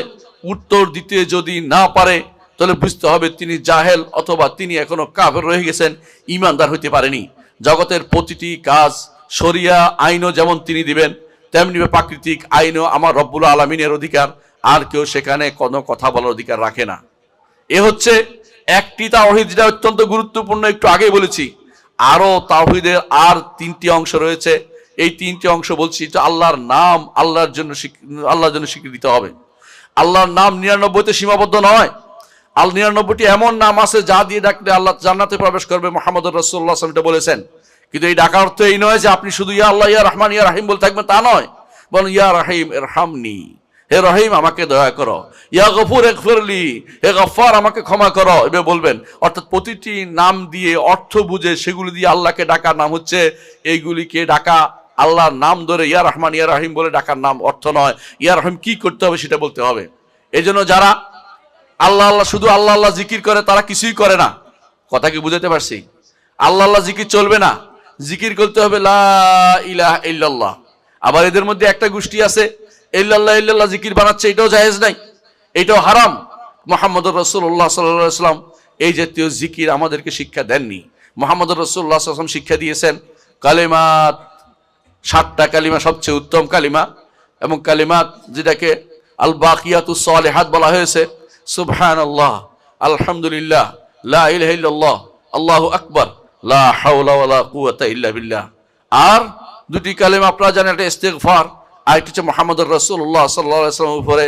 উত্তর দিতে যদি না পারে তাহলে বুঝতে হবে তিনি জাহেল, অথবা তিনি এখনো কাফের রয়ে গেছেন, ঈমানদার হইতে পারেনি। জগতের প্রতিটি কাজ শরিয়া আইনও যেমন তিনি দিবেন, তেমনি প্রাকৃতিক আইনও আমার রব্বুল আলামিনের অধিকার, আর কেউ সেখানে কোনো কথা বলার অধিকার রাখে না। এ হচ্ছে একটি তাওহীদ, যেটা অত্যন্ত গুরুত্বপূর্ণ, একটু আগে বলেছি। আরো তাওহীদের আর তিনটি অংশ রয়েছে। এই তিনটি অংশ বলছি, যে আল্লাহর নাম আল্লাহর জন্য স্বীকৃতি দিতে হবে। আল্লাহর নাম 99তে সীমাবদ্ধ নয়। 99টি এমন নাম আছে যা দিয়ে ডাকলে আল্লাহ জান্নাতে প্রবেশ করবে, মুহাম্মদুর রাসূলুল্লাহ সাল্লাল্লাহু আলাইহি ওয়াসাল্লাম এটা বলেছেন। কিন্তু এই ডাকার অর্থ এই নয় যে আপনি শুধু ইয়া আল্লাহ, ইয়া রহমান, ইয়া রাহিম বলে থাকবেন, তা নয়। বলুন ইয়া রাহিম ইরহামনি, হে রহিম আমাকে দয়া করো, ইয়া গফুর ইগফিরলি, হে গফফার আমাকে ক্ষমা করো, এভাবে বলবেন। অর্থাৎ প্রতিটি নাম দিয়ে অর্থ বুঝে সেগুলি দিয়ে আল্লাহকে ডাকার নাম হচ্ছে, এইগুলিকে ডাকা আল্লাহর নাম ধরে ইয়া রহমান ইয়া রাহিম বলে ডাকার নাম অর্থ নয়। ইয়া রহিম কি করতে হবে সেটা বলতে হবে। এই জন্য যারা আল্লাহ আল্লাহ শুধু আল্লাহ আল্লাহ জিকির করে তারা কিছুই করে না। কথা কি বুঝাতে পারছি? আল্লাহ আল্লাহ জিকির চলবে না, জিকির করতে হবে লা ইলাহা ইল্লাল্লাহ। আবার এদের মধ্যে একটা গোষ্ঠী আছে ইল্লাল্লাহ ইল্লাল্লাহ জিকির বানাচ্ছে, এটাও জায়েজ নাই, এটাও হারাম। মুহাম্মদুর রাসূলুল্লাহ সাল্লাল্লাহু আলাইহি ওয়াসাল্লাম এই জাতীয় জিকির আমাদেরকে শিক্ষা দেননি। মুহাম্মদুর রাসূলুল্লাহ সাল্লাল্লাহু আলাইহি ওয়াসাল্লাম শিক্ষা দিয়েছেন কালিমাত, 7টা কালিমা সবচেয়ে উত্তম কালিমা, এবং কালিমাত যেটাকে আল বাকিয়াতুস সালিহাত বলা হয়েছে, সুবহানাল্লাহ, আলহামদুলিল্লাহ, লা ইলাহা ইল্লাল্লাহ, আল্লাহু আকবার, লা হাওলা ওয়ালা কুওয়াতা ইল্লা বিল্লাহ। আর দুটি কালিমা আপনারা জানেন, একটা ইস্তিগফার, আর একটা হচ্ছে মুহাম্মদুর রাসূলুল্লাহ সাল্লাল্লাহু আলাইহি ওয়াসাল্লামের উপরে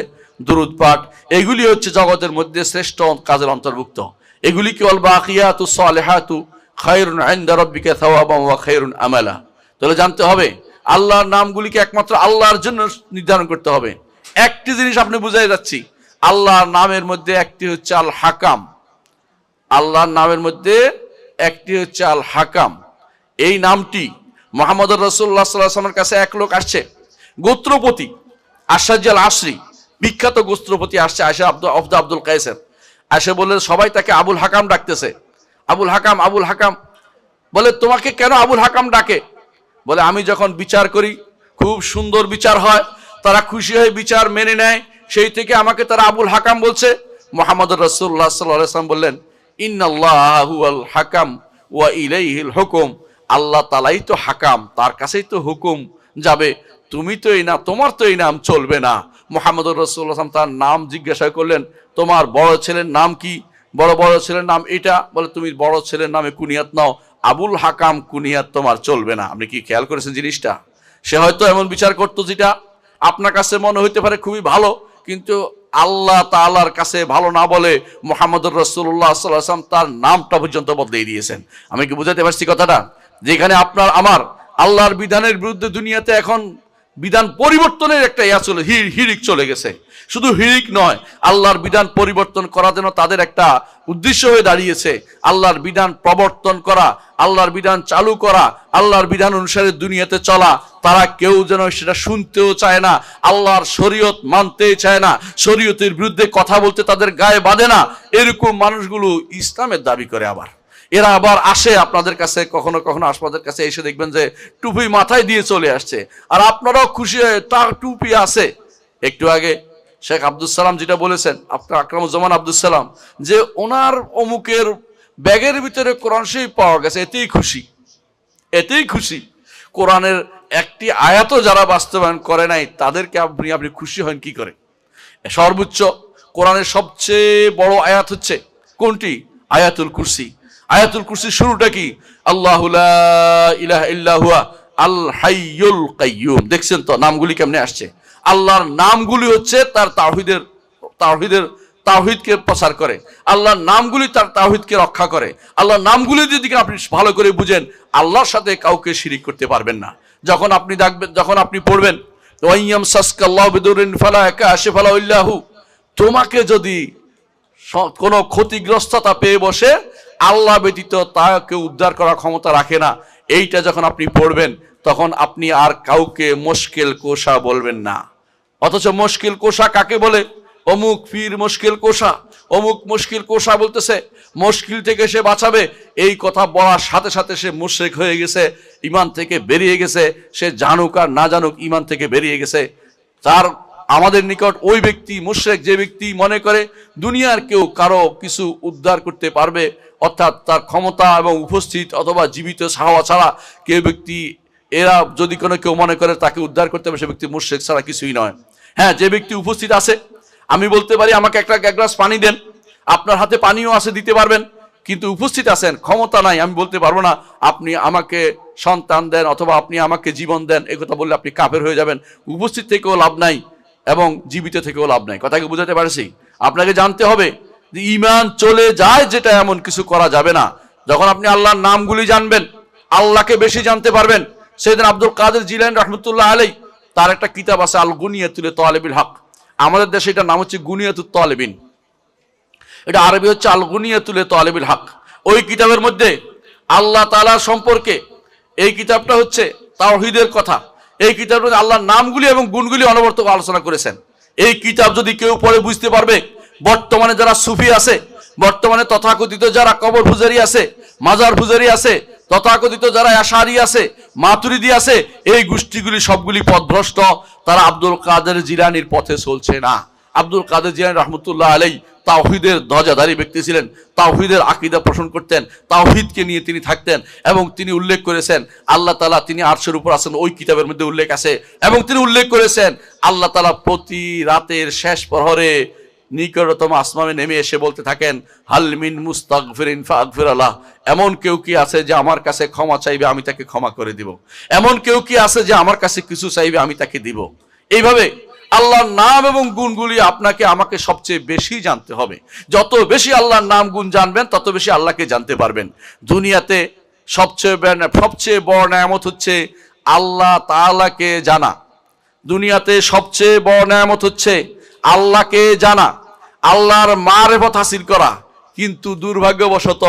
দুরূদ পাঠ। এগুলি হচ্ছে জগতের মধ্যে শ্রেষ্ঠ কাজের অন্তর্ভুক্ত। এগুলি কি আল বাকিয়াতুস সালিহাতু খায়রুন ইনদা রাব্বিকা সাওয়াবান ওয়া খায়রুন আমালা। তাহলে জানতে হবে আল্লাহর নামগুলিকে একমাত্র আল্লাহর জন্য নির্ধারণ করতে হবে। একটি জিনিস আপনি বুঝাই যাচ্ছি, আল্লাহর নামের মধ্যে একটি হচ্ছে আল হাকাম। আল্লাহর নামের মধ্যে একটি হচ্ছে আল হাকাম। এই নামটি মুহাম্মদুর রাসূলুল্লাহ সাল্লাল্লাহু আলাইহি ওয়াসাল্লামের কাছে এক লোক আসছে, গোত্রপতি আশাজ আল আশরি, বিখ্যাত গোত্রপতি আসছে, আয়েশা আব্দুল কায়েসের। আসে বলে সবাই তাকে আবুল হাকাম ডাকতেছে, আবুল হাকাম, আবুল হাকাম। বলে তোমাকে কেন আবুল হাকাম ডাকে? বলে আমি যখন বিচার করি খুব সুন্দর বিচার হয়, তারা খুশি হয়ে বিচার মেনে নেয়, সেই থেকে আমাকে তারা আবুল হাকাম বলছে। মুহাম্মদুর রাসূলুল্লাহ সাল্লাল্লাহু আলাইহি ওয়াসাল্লাম বললেন, ইন্নাল্লাহা হুয়াল হাকাম ওয়া ইলাইহিল হুকুম। আল্লাহ তাআলাই তো হাকাম, তার কাছেই তো হুকুম যাবে, তুমি তো এই না, তোমার তো এই নাম চলবে না। মুহাম্মদুর রাসূলুল্লাহ সাল্লাল্লাহু আলাইহি ওয়াসাল্লাম তার নাম জিজ্ঞাসা করলেন, তোমার বড় ছেলের নাম কি? বড় ছেলের নাম এটা। বলে তুমি বড় ছেলের নামে কুনিয়াত নাও, আবুল হাকাম কুনিয়াত তোমার চলবে না। আপনি কি খেয়াল করেছেন জিনিসটা? সে হয়তো এমন বিচার করতো যেটা আপনার কাছে মনে হইতে পারে খুবই ভালো, কিন্তু আল্লাহ তাআলার কাছে ভালো না বলে মুহাম্মদুর রাসূলুল্লাহ সাল্লাল্লাহু আলাইহি ওয়াসাল্লাম তার নামটা পর্যন্ত বদলে দিয়েছেন। আমি কি বুঝাতে পারছি কথাটা? যেখানে আপনার আমার আল্লাহর বিধানের বিরুদ্ধে দুনিয়াতে এখন বিধান পরিবর্তনের একটা হিড়িক চলে গেছে। শুধু হিড়িক নয়, আল্লাহর বিধান পরিবর্তন করা যেন তাদের একটা উদ্দেশ্য হয়ে দাঁড়িয়েছে। আল্লাহর বিধান প্রবর্তন করা, আল্লাহর বিধান চালু করা, আল্লাহর বিধান অনুসারে দুনিয়াতে চলা, তারা কেউ যেন সেটা শুনতেও চায় না, আল্লাহর শরীয়ত মানতেই চায় না, শরীয়তের বিরুদ্ধে কথা বলতে তাদের গায়ে বাঁধে না। এরকম মানুষগুলো ইসলামের দাবি করে। আবার এরা আবার আসে আপনাদের কাছে, কখনো কখনো আপনাদের কাছে এসে দেখবেন যে টুপি মাথায় দিয়ে চলে আসছে, আর আপনারাও খুশি হয়ে তার টুপি আছে। একটু আগে শেখ আব্দুল সালাম যেটা বলেছেন, আপনার আকরামুজ্জামান আব্দুল সালাম, যে ওনার অমুকের ব্যাগের ভিতরে কোরআন শরীফ পাওয়া গেছে, এতেই খুশি, এতেই খুশি। কোরআনের একটি আয়াতও যারা বাস্তবায়ন করে নাই তাদেরকে আপনি খুশি হন কি করে? সর্বোচ্চ কোরআনের সবচেয়ে বড় আয়াত হচ্ছে কোনটি? আয়াতুল কুরসি। আয়াতুল কুরসির শুরুটা কি? আল্লাহু লা ইলাহা ইল্লা হুয়া আল হাইয়ুল কাইয়ুম। দেখছেন তো নামগুলি কেমনে আসছে? আল্লাহর নামগুলি হচ্ছে তার তাওহীদকে প্রচার করে, আল্লাহর নামগুলি তার তাওহীদকে রক্ষা করে। আল্লাহর নামগুলি যদি আপনি ভালো করে বুঝেন, আল্লাহর সাথে কাউকে শিরিক করতে পারবেন না। যখন আপনি দেখবেন, যখন আপনি পড়বেন ওয়াইয়াম সাসকাল্লাহু বিদুরিন ফালা কাশিফা লাহু ইল্লা হু, তোমাকে যদি কোনো ক্ষতিগ্রস্ততা পেয়ে বসে, আল্লাহ ব্যতীত তাকে উদ্ধার করার ক্ষমতা রাখে না। এইটা যখন আপনি পড়বেন তখন আপনি আর কাউকে মুশকিল কোষা বলবেন না। অথচ মুশকিল কোষা কাকে বলে? অমুক পীর মুশকিল কোষা, অমুক মুশকিল কোষা বলতেছে মুশকিল থেকে সে বাঁচাবে, এই কথা বলার সাথে সাথে সে মুশরিক হয়ে গেছে, ঈমান থেকে বেরিয়ে গেছে। সে জানুক আর না জানুক ঈমান থেকে বেরিয়ে গেছে। তার আমাদের নিকট ওই ব্যক্তি মুশরিক যে ব্যক্তি মনে করে দুনিয়ার কেউ কারো কিছু উদ্ধার করতে পারবে, অর্থাৎ তার ক্ষমতা এবং উপস্থিত অথবা জীবিত সাহাবা ছাড়া কেউ ব্যক্তি, এরা যদি কোনো কেউ মনে করে তাকে উদ্ধার করতে হবে, সে ব্যক্তি মুশরিক ছাড়া কিছুই নয়। হ্যাঁ, যে ব্যক্তি উপস্থিত আছে, আমি বলতে পারি আমাকে এক গ্লাস পানি দেন, আপনার হাতে পানিও আছে দিতে পারবেন, কিন্তু উপস্থিত আছেন, ক্ষমতা নাই, আমি বলতে পারবো না আপনি আমাকে সন্তান দেন অথবা আপনি আমাকে জীবন দেন, একথা বললে আপনি কাফের হয়ে যাবেন। উপস্থিত থেকেও লাভ নাই এবং জীবিত থেকেও লাভ নাই। কথাকে বুঝাতে পারছি? আপনাকে জানতে হবে যে ঈমান চলে যায় যেটা, এমন কিছু করা যাবে না। যখন আপনি আল্লাহর নামগুলি জানবেন, আল্লাহকে বেশি জানতে পারবেন। সেদিন আব্দুল কাদের জিলানী রাহমাতুল্লাহ আলাইহি, তার একটা কিতাব আছে আল গুনিয়াতুল তালিবিল হক, আমাদের দেশে এটার নাম হচ্ছে গুনিয়াতুত তালিবিন, এটা আরবি হচ্ছে আল গুনিয়াতুল তালিবিল হক। ওই কিতাবের মধ্যে আল্লাহ তাআলার সম্পর্কে, এই কিতাবটা হচ্ছে তাওহীদের কথা, এই কিতাবের মধ্যে আল্লাহর নামগুলি এবং গুণগুলি অনবরত আলোচনা করেছেন। এই কিতাব যদি কেউ পড়ে বুঝতে পারবে, বর্তমানে যারা সুফি আছে, বর্তমানে তথাকথিত যারা কবর পূজারী আছে, মাজার পূজারী আছে, তথাকথিত যারা আশারি আছে, মাতুরিদি আছে, এই গোষ্ঠীগুলি সবগুলি পথভ্রষ্ট। তারা আব্দুল কাদের জিলানীর পথে চলছে না। আব্দুল কাদের জিলানী রাহমাতুল্লাহ আলাইহি তাওহীদের ধ্বজাধারী ব্যক্তি ছিলেন, তাওহীদের আকীদা পোষণ করতেন, তাওহীদকে নিয়ে তিনি থাকতেন এবং তিনি উল্লেখ করেছেন আল্লাহ তাআলা তিনি আরশের উপর আছেন, ওই কিতাবের মধ্যে উল্লেখ আছে। এবং তিনি উল্লেখ করেছেন আল্লাহ তাআলা প্রতি রাতের শেষ প্রহরে নিকটতম আসমানে নেমে এসে বলতে থাকেন হাল মিন মুস্তাগফিরিন ফাগফির লাহ, এমন কেউ কি আছে যে আমার কাছে ক্ষমা চাইবে, আমি তাকে ক্ষমা করে দিব। এমন কেউ কি আছে যে আমার কাছে কিছু চাইবে, আমি তাকে দিব। এইভাবে আল্লাহর নাম এবং গুণগুলি আপনাকে আমাকে সবচেয়ে বেশি জানতে হবে। যত বেশি আল্লাহর নাম গুণ জানবেন, তত বেশি আল্লাহকে জানতে পারবেন। দুনিয়াতে সবচেয়ে বড় নেয়ামত হচ্ছে আল্লাহ তাআলাকে জানা। দুনিয়াতে সবচেয়ে বড় নেয়ামত হচ্ছে আল্লাহকে জানা, আল্লাহর মারিফত হাসিল করা। কিন্তু দুর্ভাগ্যবশত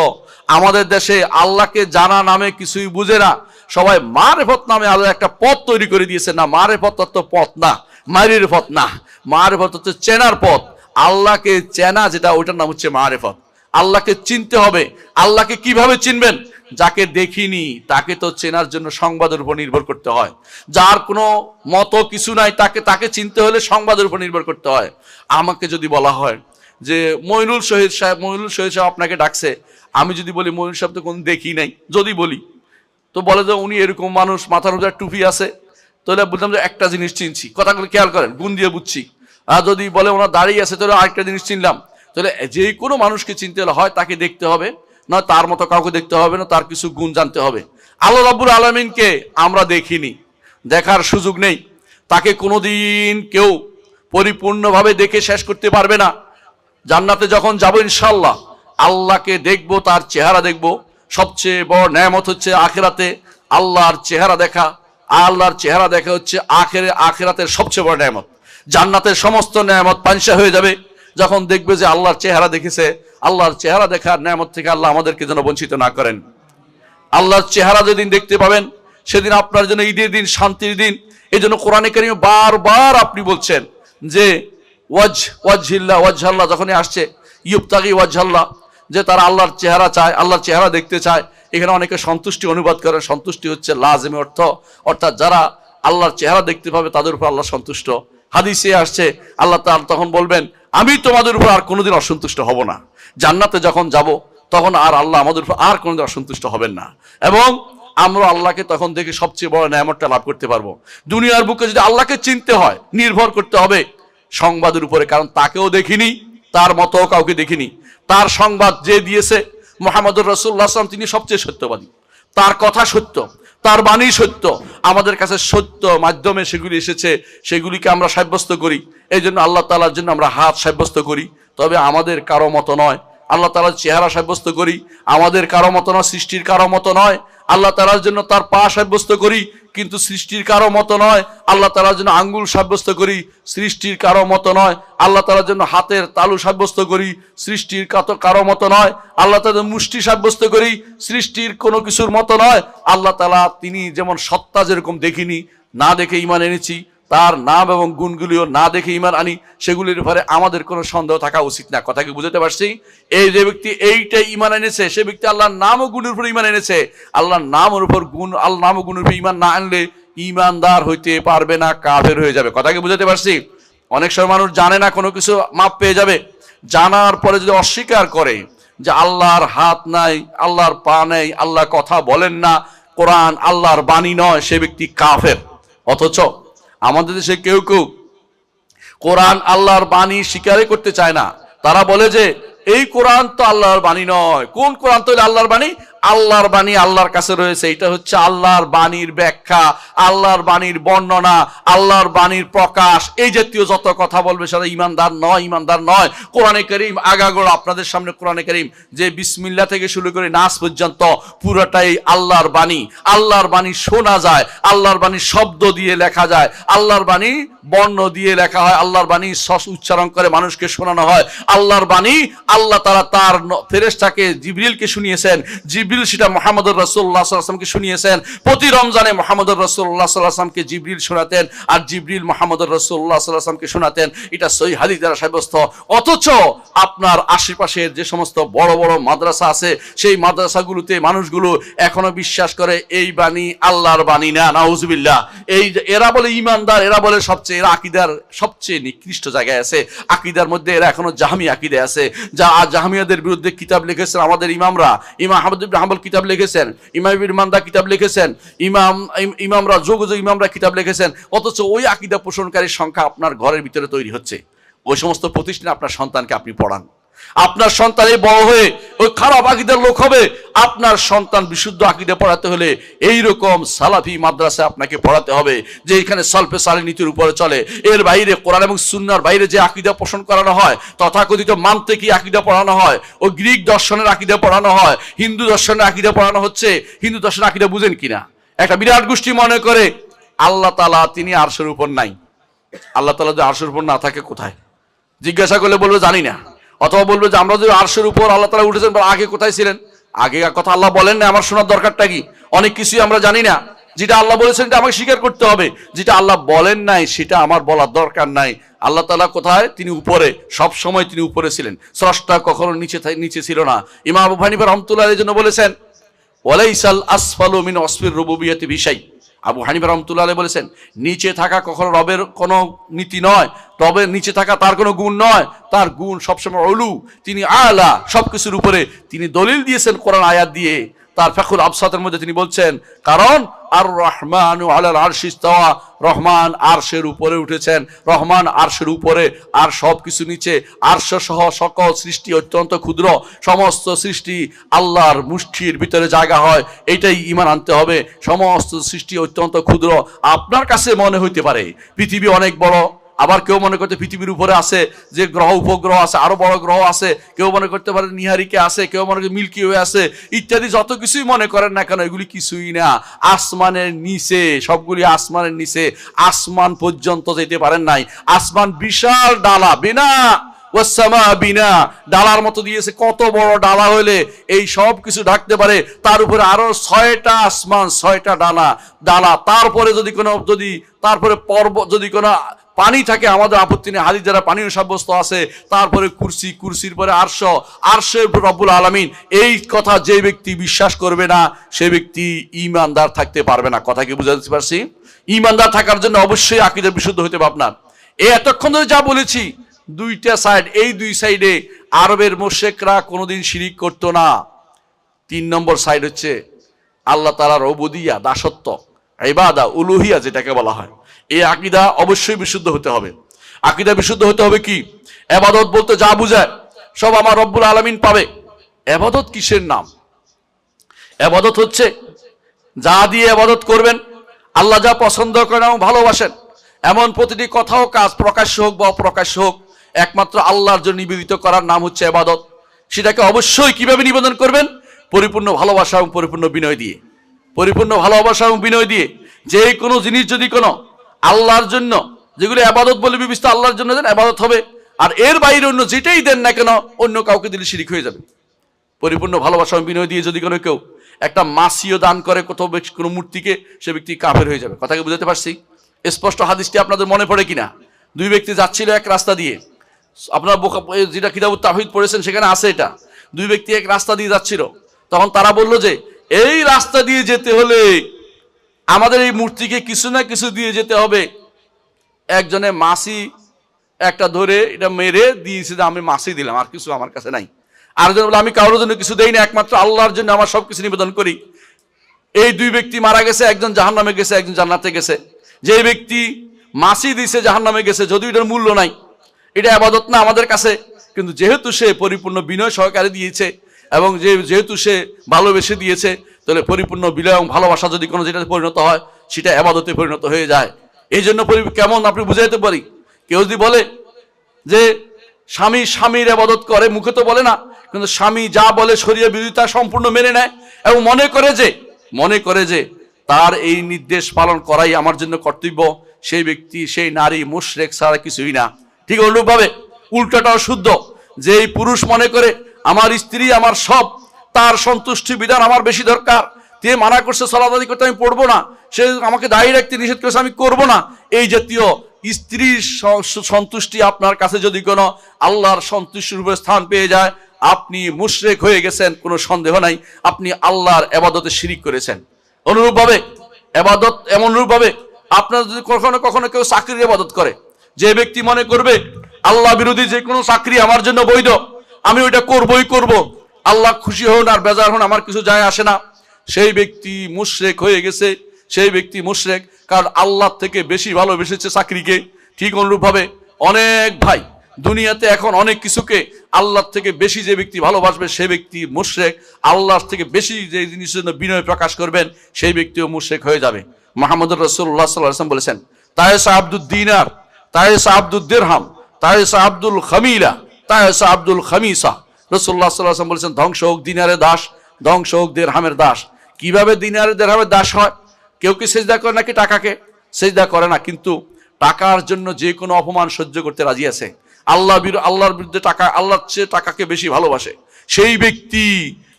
আমাদের দেশে আল্লাহকে জানা নামে কিছুই বুঝে না, সবাই মারিফত নামে আল্লাহ একটা পথ তৈরি করে দিয়েছে। না, মারিফত তো পথ না, মারিফত না, মারিফত হচ্ছে চেনার পথ। আল্লাহকে চেনা যেটা, ওইটার নাম হচ্ছে মারিফত। আল্লাহকে চিনতে হবে। আল্লাহকে কিভাবে চিনবেন? যাকে দেখিনি তাকে তো চেনার জন্য সংবাদের উপর নির্ভর করতে হয়। যার কোনো মতো কিছু নাই, তাকে চিনতে হলে সংবাদের উপর নির্ভর করতে হয়। আমাকে যদি বলা হয় যে মইনুল শহীদ সাহেব আপনাকে ডাকছে, আমি যদি বলি মইনুল সাহেব তো কোনো দেখি নাই, যদি বলি তো বলে যে উনি এরকম মানুষ, মাথার উপর টুপি আছে, তাহলে বলতাম যে একটা জিনিস চিনছি। কথাগুলো খেয়াল করেন, গুণ দিয়ে বুঝছি। আর যদি বলে ওনার দাঁড়িয়ে আছে, তাহলে আরেকটা জিনিস চিনলাম। তাহলে যে কোনো মানুষকে চিনতে হলে হয় তাকে দেখতে হবে, না তার মতো কাউকে দেখতে হবে না, তার কিছু গুণ জানতে হবে। আল্লাহ রাব্বুল আলামিনকে আমরা দেখিনি, দেখার সুযোগ নেই। তাকে কোনোদিন কেউ পরিপূর্ণভাবে দেখে শেষ করতে পারবে না। জান্নাতে যখন যাব ইনশাআল্লাহ আল্লাহকে দেখব, তার চেহারা দেখব। সবচেয়ে বড় নেয়ামত হচ্ছে আখিরাতে আল্লাহর চেহারা দেখা। আল্লাহর চেহারা দেখা হচ্ছে আখিরাতের সবচেয়ে বড় নেয়ামত। জান্নাতের সমস্ত নেয়ামত পানসা হয়ে যাবে যখন দেখবে যে আল্লাহর চেহারা দেখেছে। আল্লাহর চেহারা দেখার নেয়ামত থেকে আল্লাহ আমাদেরকে যেন বঞ্চিত না করেন। আল্লাহর চেহারা যেদিন দেখতে পাবেন সেদিন আপনার জন্য ঈদের দিন, শান্তির দিন। এই জন্য কোরআনে কারিমে বারবার আপনি বলছেন যে ওয়াজহাল্লাহ যখনই আসছে ইউবতাগি ওয়াজহাল্লাহ, যে তারা আল্লাহর চেহারা চায়, আল্লাহর চেহারা দেখতে চায়। এখানে অনেকে সন্তুষ্টি অনুবাদ করে, সন্তুষ্টি হচ্ছে লাজিমি অর্থ, অর্থাৎ যারা আল্লাহর চেহারা দেখতে পাবে তাদের উপর আল্লাহ সন্তুষ্ট। হাদিসে আসছে আল্লাহ তাআলা তখন বলবেন আমি তোমাদের উপর আর কোনোদিন অসন্তুষ্ট হব না। জান্নাতে যখন যাব তখন আর আল্লাহ আমাদের উপর আর কোনোদিন অসন্তুষ্ট হবেন না, এবং আমরা আল্লাহকে তখন দেখে সবচেয়ে বড় নেয়ামতটা লাভ করতে পারবো। দুনিয়ার বুকে যদি আল্লাহকে চিনতে হয়, নির্ভর করতে হবে সংবাদের উপরে, কারণ তাকেও দেখিনি, তার মতো কাউকে দেখিনি। তার সংবাদ যে দিয়েছে মুহাম্মদুর রাসূলুল্লাহ সাল্লাল্লাহু আলাইহি ওয়াসাল্লাম, তিনি সবচেয়ে সত্যবাদী। তার কথা সত্য, তার বাণী সত্য। আমাদের কাছে সত্য মাধ্যমে সেগুলি এসেছে, সেগুলিকে আমরা সাব্যস্ত করি। এই জন্য আল্লাহ তাআলার জন্য আমরা হাত সাব্যস্ত করি, তবে আমাদের কারো মতো নয়। আল্লাহ তাআলার চেহারা সাব্যস্ত করি, আমাদের কারো মতো নয়, সৃষ্টির কারো মতো নয়। আল্লাহ তাআলার জন্য তার পা সাব্যস্ত করি, কিন্তু সৃষ্টির কারো মতো নয়। আল্লাহ তাআলার জন্য আঙ্গুল সাব্যস্ত করি, সৃষ্টির কারো মতো নয়। আল্লাহ তাআলার জন্য হাতের তালু সাব্যস্ত করি, সৃষ্টির কারো মতো নয়। আল্লাহ তাআলার মুষ্টি সাব্যস্ত করি, সৃষ্টির কোনো কিছুর মতো নয়। আল্লাহ তাআলা তিনি যেমন সত্তা, যেরকম দেখিনি, না দেখে ঈমান এনেছি, তার নাম এবং গুণগুলিও না দেখে ইমান আনি, সেগুলির ব্যাপারে আমাদের কোনো সন্দেহ থাকা উচিত না। কথা কি বুঝতে পারছি? এই যে ব্যক্তি এইটাই ইমান এনেছে, সে ব্যক্তি আল্লাহর নাম ও গুণের উপর ইমান এনেছে। আল্লাহর নামের উপর গুণ, আল্লাহর নাম ও গুণের উপর ইমান না আনলে ইমানদার হইতে পারবে না, কাফের হয়ে যাবে। কথা কি বুঝতে পারছি? অনেক সময় মানুষ জানে না কোনো কিছু মাপ পেয়ে যাবে, জানার পরে যদি অস্বীকার করে যে আল্লাহর হাত নাই, আল্লাহর পা নেই, আল্লাহ কথা বলেন না, কোরআন আল্লাহর বাণী নয়, সে ব্যক্তি কাফের। অথচ আমাদের দেশে কেউ কেউ কোরআন আল্লাহর বাণী স্বীকারই করতে চায় না। তারা বলে যে এই কোরআন তো আল্লাহর বাণী নয়। কোন কোরআন তো আল্লাহর বাণী? আল্লাহর বাণী আল্লাহর কাছে রয়েছে, এটা হচ্ছে আল্লাহর বাণীর ব্যাখ্যা, আল্লাহর বাণীর বর্ণনা, আল্লাহর বাণীর প্রকাশ। এই জাতীয় যত কথা বলবে সেটা ইমানদার নয়, ইমানদার নয়। কোরআনে কারীম আগাগোড়া আপনাদের সামনে কোরআনে কারীম যে বিসমিল্লাহ থেকে শুরু করে নাস পর্যন্ত পুরোটাই আল্লাহর বাণী। আল্লাহর বাণী শোনা যায়, আল্লাহর বাণী শব্দ দিয়ে লেখা যায়, আল্লাহর বাণী বর্ণ দিয়ে লেখা হয়, আল্লাহর বাণী উচ্চারণ করে মানুষকে শোনানো হয়। আল্লাহর বাণী আল্লাহ তাআলা তার ফেরেশতাকে জিবরিলকে শুনিয়েছেন, জিবরিল সেটা মুহাম্মদুর রাসূলুল্লাহ সাল্লাল্লাহু আলাইহি ওয়াসাল্লামকে শুনিয়েছেন। প্রতি রমজানে মুহাম্মদুর রাসূলুল্লাহ সাল্লাল্লাহু আলাইহি ওয়াসাল্লামকে জিবরিল শোনাতেন, আর জিবরিল মুহাম্মদুর রাসূলুল্লাহ সাল্লাল্লাহু আলাইহি ওয়াসাল্লামকে শোনাতেন। এটা সহিহ হাদিস দ্বারা সাব্যস্ত। অথচ আপনার আশেপাশের যে সমস্ত বড় বড় মাদ্রাসা আছে, সেই মাদ্রাসাগুলোতে মানুষগুলো এখনো বিশ্বাস করে এই বাণী আল্লাহর বাণী না। নাউজুবিল্লাহ। এই এরা বলে ইমানদার, এরা বলে সবচেয়ে, এরা আকীদার সবচেয়ে নিকৃষ্ট জায়গায় আছে। আকীদার মধ্যে এরা এখনো জাহমি আকীদা আছে, যা জাহমিয়াদের বিরুদ্ধে কিতাব লিখেছেন আমাদের ইমামরা। ইমাম আহমদ ইবনে হাম্বল কিতাব লিখেছেন, ইমাম ইবনে মান্দা কিতাব লিখেছেন, ইমামরা যোগ ইমামরা কিতাব লিখেছেন। অথচ ওই আকীদা পোষণকারীর সংখ্যা আপনার ঘরের ভিতরে তৈরি হচ্ছে। ওই সমস্ত প্রতিষ্ঠানে আপনার সন্তানকে আপনি পড়ান। আপনার সন্তান এই বড় হয়ে ওই খারাপ আকীদার লোক হবে। আপনার সন্তান বিশুদ্ধ আকীদা পড়াতে হলে এইরকম সালাফি মাদ্রাসা আপনাকে পড়াতে হবে, যে এখানে সলফে সালেহ নীতির উপরে চলে। এর বাইরে কোরআন এবং সুন্নাহর বাইরে যে আকীদা পোষণ করানো হয়, তথাকথিত মান্তিকি আকীদা পড়ানো হয়, ও গ্রিক দর্শনের আকীদা পড়ানো হয়, হিন্দু দর্শনের আকীদা পড়ানো হচ্ছে। হিন্দু দর্শনের আকীদা বুঝেন কিনা? একটা বিরাট গোষ্ঠী মনে করে আল্লাহ তাআলা তিনি আরশের উপর নাই। আল্লাহ তাআলা যদি আরশের উপর না থাকে কোথায়? জিজ্ঞাসা করলে বলবে জানি না। অথবা বলবে যে আমরা যদি আরশের উপর আল্লাহ তাআলা উঠেছেন, আগে কোথায় ছিলেন? আগেকার কথা আল্লাহ বলেন না, আমার শোনার দরকারটা কি? অনেক কিছুই আমরা জানি না। যেটা আল্লাহ বলেছেন এটা আমাকে স্বীকার করতে হবে, যেটা আল্লাহ বলেন নাই সেটা আমার বলার দরকার নাই। আল্লাহ তাআলা কোথায়? তিনি উপরে, সব সময় তিনি উপরে ছিলেন। স্রষ্টা কখনো নিচে ছিল না। ইমাম আবু হানিফা রাহমাতুল্লাহ আলাইহির জন্য বলেছেন ওয়ালাইসাল আসফালু মিন ওয়াসফির রুবুবিয়্যাতি বিশাই। আবু হানিফা রাহমাতুল্লাহ আলাইহি বলেছেন নিচে থাকা কখনো রবের কোনো নীতি নয়, রবের নিচে থাকা তার কোনো গুণ নয়। তার গুণ সবসময় উলু, তিনি আলা, সবকিছুর উপরে। তিনি দলিল দিয়েছেন কোরআন আয়াত দিয়ে। তার ফাকুল আবসাতের মধ্যে তিনি বলছেন কারণ আর রহমানু আলাল আরশি ইস্তাওয়া, রহমান আরশের উপরে উঠেছেন। রহমান আরশের উপরে, আর সব কিছু নিচে। আরশ সহ সকল সৃষ্টি অত্যন্ত ক্ষুদ্র, সমস্ত সৃষ্টি আল্লাহর মুষ্টির ভিতরে জায়গা হয়, এইটাই ঈমান আনতে হবে। সমস্ত সৃষ্টি অত্যন্ত ক্ষুদ্র। আপনার কাছে মনে হইতে পারে পৃথিবী অনেক বড়, আবার কেউ মনে করতে পৃথিবীর উপরে আছে যে গ্রহ উপগ্রহ আছে, আরো বড় গ্রহ আছে। কেউ মনে করতে পারে নিহারিকে আছে, কেউ মনে করে মিল্কি ওয়ে আছে, ইত্যাদি যত কিছুই মনে করেন না কেন, এগুলি কিছুই না। আসমানের নিচে, সবগুলি আসমানের নিচে। আসমান পর্যন্ত যেতে পারেন নাই। আসমান বিশাল ডালা, বিনা ওয়াসসামা বিনা, ডালার মতো দিয়েছে। কত বড় ডালা হইলে এই সব কিছু ঢাকতে পারে? তার উপরে আরো 6টা আসমান, 6টা ডালা। তারপরে তারপরে পর্বত, যদি কোনো পানি থাকে আমাদের আপত্তি নেই, হাদিস দ্বারা পানিও সাব্যস্ত আছে। তারপরে কুরসির পরে আরশের উপর রব্বুল আলামিন। এই কথা যে ব্যক্তি বিশ্বাস করবে না সে ব্যক্তি ঈমানদার থাকতে পারবে না। কথা কি বুঝাতে পারছি? ঈমানদার থাকার জন্য অবশ্যই আকীদা বিশুদ্ধ হতে হবে আপনার। এতক্ষণ ধরে যা বলেছি, দুইটা সাইড, এই দুই সাইডে আরবের মুশরিকরা কোনোদিন শিরিক করতো না। 3 নম্বর সাইড হচ্ছে আল্লাহ তাআলার উবুদিয়া, দাসত্ব, ইবাদা, উলুহিয়া যেটাকে বলা হয়। এই আকীদা অবশ্যই বিশুদ্ধ হতে হবে। আকীদা বিশুদ্ধ হতে হবে কি? ইবাদত বলতে যা বুঝায় সব আমার রব্বুল আলামিন পাবে। ইবাদত কিসের নাম? ইবাদত হচ্ছে যা দিয়ে ইবাদত করবেন, আল্লাহ যা পছন্দ করেন এবং ভালোবাসেন এমন প্রতিটি কথা ও কাজ, প্রকাশ্য হোক বা অপ্রকাশ্য হোক, একমাত্র আল্লাহর জন্য নিবেদিত করার নাম হচ্ছে ইবাদত। সেটাকে অবশ্যই কিভাবে নিবেদন করবেন? পরিপূর্ণ ভালোবাসা এবং পরিপূর্ণ বিনয় দিয়ে। পরিপূর্ণ ভালোবাসা এবং বিনয় দিয়ে। যে কোনো জিনিস যদি কোনো আল্লাহর জন্য, যেগুলো ইবাদত বলে বিবেচিত, আল্লাহর জন্য দেন, ইবাদত হবে। আর এর বাইরে অন্য যেটাই দেন না কেন, অন্য কাউকে দিলে শিরিক হয়ে যাবে। পরিপূর্ণ ভালোবাসা এবং বিনয় দিয়ে যদি কোনো কেউ একটা মাসিও দান করে কোথাও কোনো মূর্তিকে, সে ব্যক্তি কাফের হয়ে যাবে। কথাকে বুঝাতে পারছি? স্পষ্ট হাদিসটি আপনাদের মনে পড়ে কিনা? দুই ব্যক্তি যাচ্ছিল এক রাস্তা দিয়ে, আপনার যেটা কিতাবুত তাওহীদ পড়েছেন সেখানে আছে এটা। দুই ব্যক্তি এক রাস্তা দিয়ে যাচ্ছিল, তখন তারা বলল যে এই রাস্তা দিয়ে যেতে হলে আমাদের এই মূর্তিকে কিছু না কিছু দিয়ে যেতে হবে। একজনে মাছি একটা ধরে এটা মেরে দিয়েছে যে আমি মাছি দিলাম, আর কিছু আমার কাছে নাই। আরেকজন বলে আমি কারোর জন্য কিছু দেই না, একমাত্র আল্লাহর জন্য আমার সবকিছু নিবেদন করি। এই দুই ব্যক্তি মারা গেছে, একজন জাহান্নামে গেছে, একজন জান্নাতে গেছে। যে ব্যক্তি মাছি দিয়েছে জাহান্নামে গেছে, যদিও এটার মূল্য নাই, এটা ইবাদত না আমাদের কাছে, কিন্তু যেহেতু সে পরিপূর্ণ বিনয় সহকারে দিয়েছে এবং যেহেতু সে ভালোবেসে দিয়েছে, তাহলে পরিপূর্ণ বিনয় এবং ভালোবাসা যদি কোনো যেটাতে পরিণত হয় সেটা ইবাদতে পরিণত হয়ে যায়। এই জন্য কেমন আপনি বুঝাইতে পারি, কেউ যদি বলে যে স্বামী স্বামীর ইবাদত করে, মুখে তো বলে না, কিন্তু স্বামী যা বলে শরীয়ত বিরোধিতা সম্পূর্ণ মেনে নেয় এবং মনে করে যে তার এই নির্দেশ পালন করাই আমার জন্য কর্তব্য, সেই ব্যক্তি, সেই নারী মুশরিক ছাড়া কিছুই না। ঠিক অনুরূপভাবে উল্টাটাও শুদ্ধ, যে এই পুরুষ মনে করে আমার স্ত্রী আমার সব, তার সন্তুষ্টি বিধান আমার বেশি দরকার, তে মানা করছে সালাত আদায় করতে আমি পড়বো না, সে আমাকে দাঁড়িয়ে রাখতে নিষেধ করেছে আমি করব না, এই জাতীয় স্ত্রীর সন্তুষ্টি আপনার কাছে যদি কোনো আল্লাহর সন্তুষ্টির উপরে স্থান পেয়ে যায়, আপনি মুশরিক হয়ে গেছেন, কোনো সন্দেহ নাই, আপনি আল্লাহর ইবাদতে শিরিক করেছেন। অনুরূপভাবে ইবাদত এমনরূপভাবে আপনার যদি কখনো কখনো কেউ চাকরির ইবাদত করে, যে ব্যক্তি মনে করবে আল্লাহ বিরোধী যে কোনো চাকরি আমার জন্য বৈধ, আমি ওইটা করবই করব, আল্লাহ খুশি হন আর বেজার হন আমার কিছু যায় আসে না, সেই ব্যক্তি মুশরিক হয়ে গেছে। সেই ব্যক্তি মুশরিক, কারণ আল্লাহ থেকে বেশি ভালোবেসেছে চাকরিকে। ঠিক অনুরূপভাবে অনেক ভাই দুনিয়াতে এখন অনেক কিছুকে আল্লাহ থেকে বেশি যে ব্যক্তি ভালোবাসবে সে ব্যক্তি মুশরিক, আল্লাহর থেকে বেশি যে জিনিসের জন্য বিনয় প্রকাশ করবেন সেই ব্যক্তিও মুশরিক হয়ে যাবে। মুহাম্মদুর রাসূলুল্লাহ সাল্লাল্লাহু আলাইহি ওয়াসাল্লাম বলেছেন, তায়েসা আব্দুদ দিনার, তায়েসা আব্দুদ দিরহাম, তায়েসা আব্দুল খামিলা, তায়েসা আব্দুল খামিসা। রাসূলুল্লাহ সাল্লাল্লাহু আলাইহি ওয়াসাল্লাম বলেছেন, ধ্বংস হোক দিনারের দাস, ধ্বংস হোক দিরহামের দাস। কিভাবে দিনারের দিরহামের দাস হয়? কেউ কি সেজদা করে নাকি টাকাকে? সেজদা করে না, কিন্তু টাকার জন্য যে কোনো অপমান সহ্য করতে রাজি আছে। আল্লাহর বিরুদ্ধে টাকা, আল্লাহর চেয়ে টাকাকে বেশি ভালোবাসে, সেই ব্যক্তি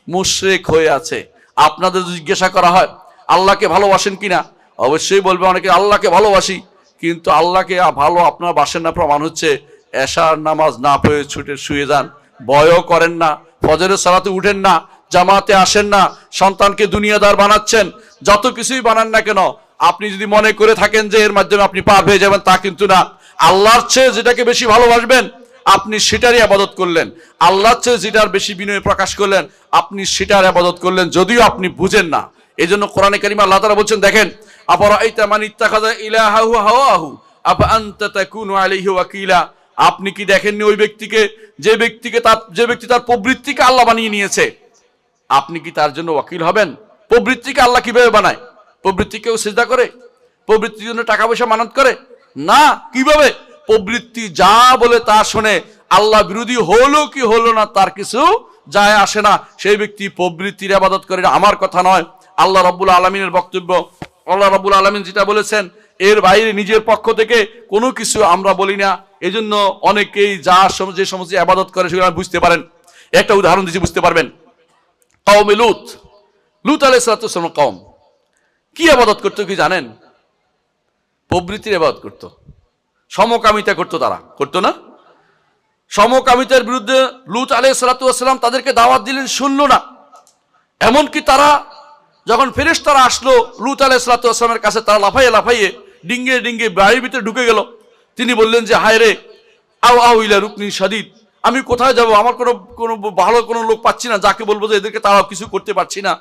মুশরিক হয়ে আছে। আপনাদের জিজ্ঞাসা করা হয় আল্লাহকে ভালোবাসেন কিনা, অবশ্যই বলবে অনেকে আল্লাহকে ভালোবাসি, কিন্তু আল্লাহকে ভালো আপনারা বাসেন না প্রমাণ হচ্ছে এশার নামাজ না পড়ে ছুটে শুয়ে যান, ভয়ও করেন না, ফজরের সালাতে উঠেন না, জামাতে আসেন না, সন্তানকে দুনিয়াদার বানাচ্ছেন, যত কিছুই বানান না কেন, আপনি যদি মনে করে থাকেন যে এর মাধ্যমে আপনি পার হয়ে যাবেন, তা কিন্তু না। আল্লাহর চেয়ে যেটাকে বেশি ভালোবাসবেন আপনি সেটারই ইবাদত করলেন, আল্লাহর চেয়ে যেটার বেশি বিনয় প্রকাশ করলেন আপনি সেটার ইবাদত করলেন, যদিও আপনি বুঝেন না। এই জন্য কোরআনে কারিমে আল্লাহ তাআলা বলছেন, দেখেন, আফারাআইতা মান ইত্তাখাযা ইলাহাহু হাওয়াহু আফা আনতা তাকুনু আলাইহি ওয়াকিলা। আপনি কি দেখেননি ওই ব্যক্তিকে, যে ব্যক্তি তার প্রবৃত্তিকে আল্লাহ বানিয়ে নিয়েছে, আপনি কি তার জন্য ওয়াকিল হবেন? প্রবৃত্তিকে আল্লাহ কিভাবে বানায়? প্রবৃত্তিকেও সিজদা করে? প্রবৃত্তির জন্য টাকা পয়সা মানত করে না? কিভাবে? প্রবৃত্তি যা বলে তা শোনে, আল্লাহ বিরোধী হলো কি হলো না তার কিছু যায় আসে না, সেই ব্যক্তি প্রবৃত্তির ইবাদত করে। আমার কথা নয়, আল্লাহ রাব্বুল আলামিনের বক্তব্য। আল্লাহ রাব্বুল আলামিন যেটা বলেছেন এর বাইরে নিজের পক্ষ থেকে কোনো কিছু আমরা বলি না। এজন্য অনেকেই যে সমস্ত ইবাদত করে সেগুলো বুঝতে পারেন। একটা উদাহরণ দিচ্ছি, বুঝতে পারবেন। কওমে লূত আলাইহিস সালাম কওম কি ইবাদত করতো কি জানেন? প্রবৃত্তির ইবাদত করতো, সমকামিতা করতো। তারা করতো না? সমকামিতার বিরুদ্ধে লূত আলাইহিস সালাম তাদেরকে দাওয়াত দিলেন, শুনলো না। এমনকি তারা যখন ফেরেশতারা আসলো লূত আলাইহিস সালামের কাছে, তারা লাফাইয়ে ডিঙ্গে বাড়ির ভিতরে ঢুকে গেল। তিনি বললেন যে হায় রে, আও ইলা রুকনিন শাদীদ, আমি কোথায় যাব? আমার কোনো ভালো কোনো লোক পাচ্ছি না, যাকে বলবো যে এদেরকে তারাও কিছু করতে পারছি না।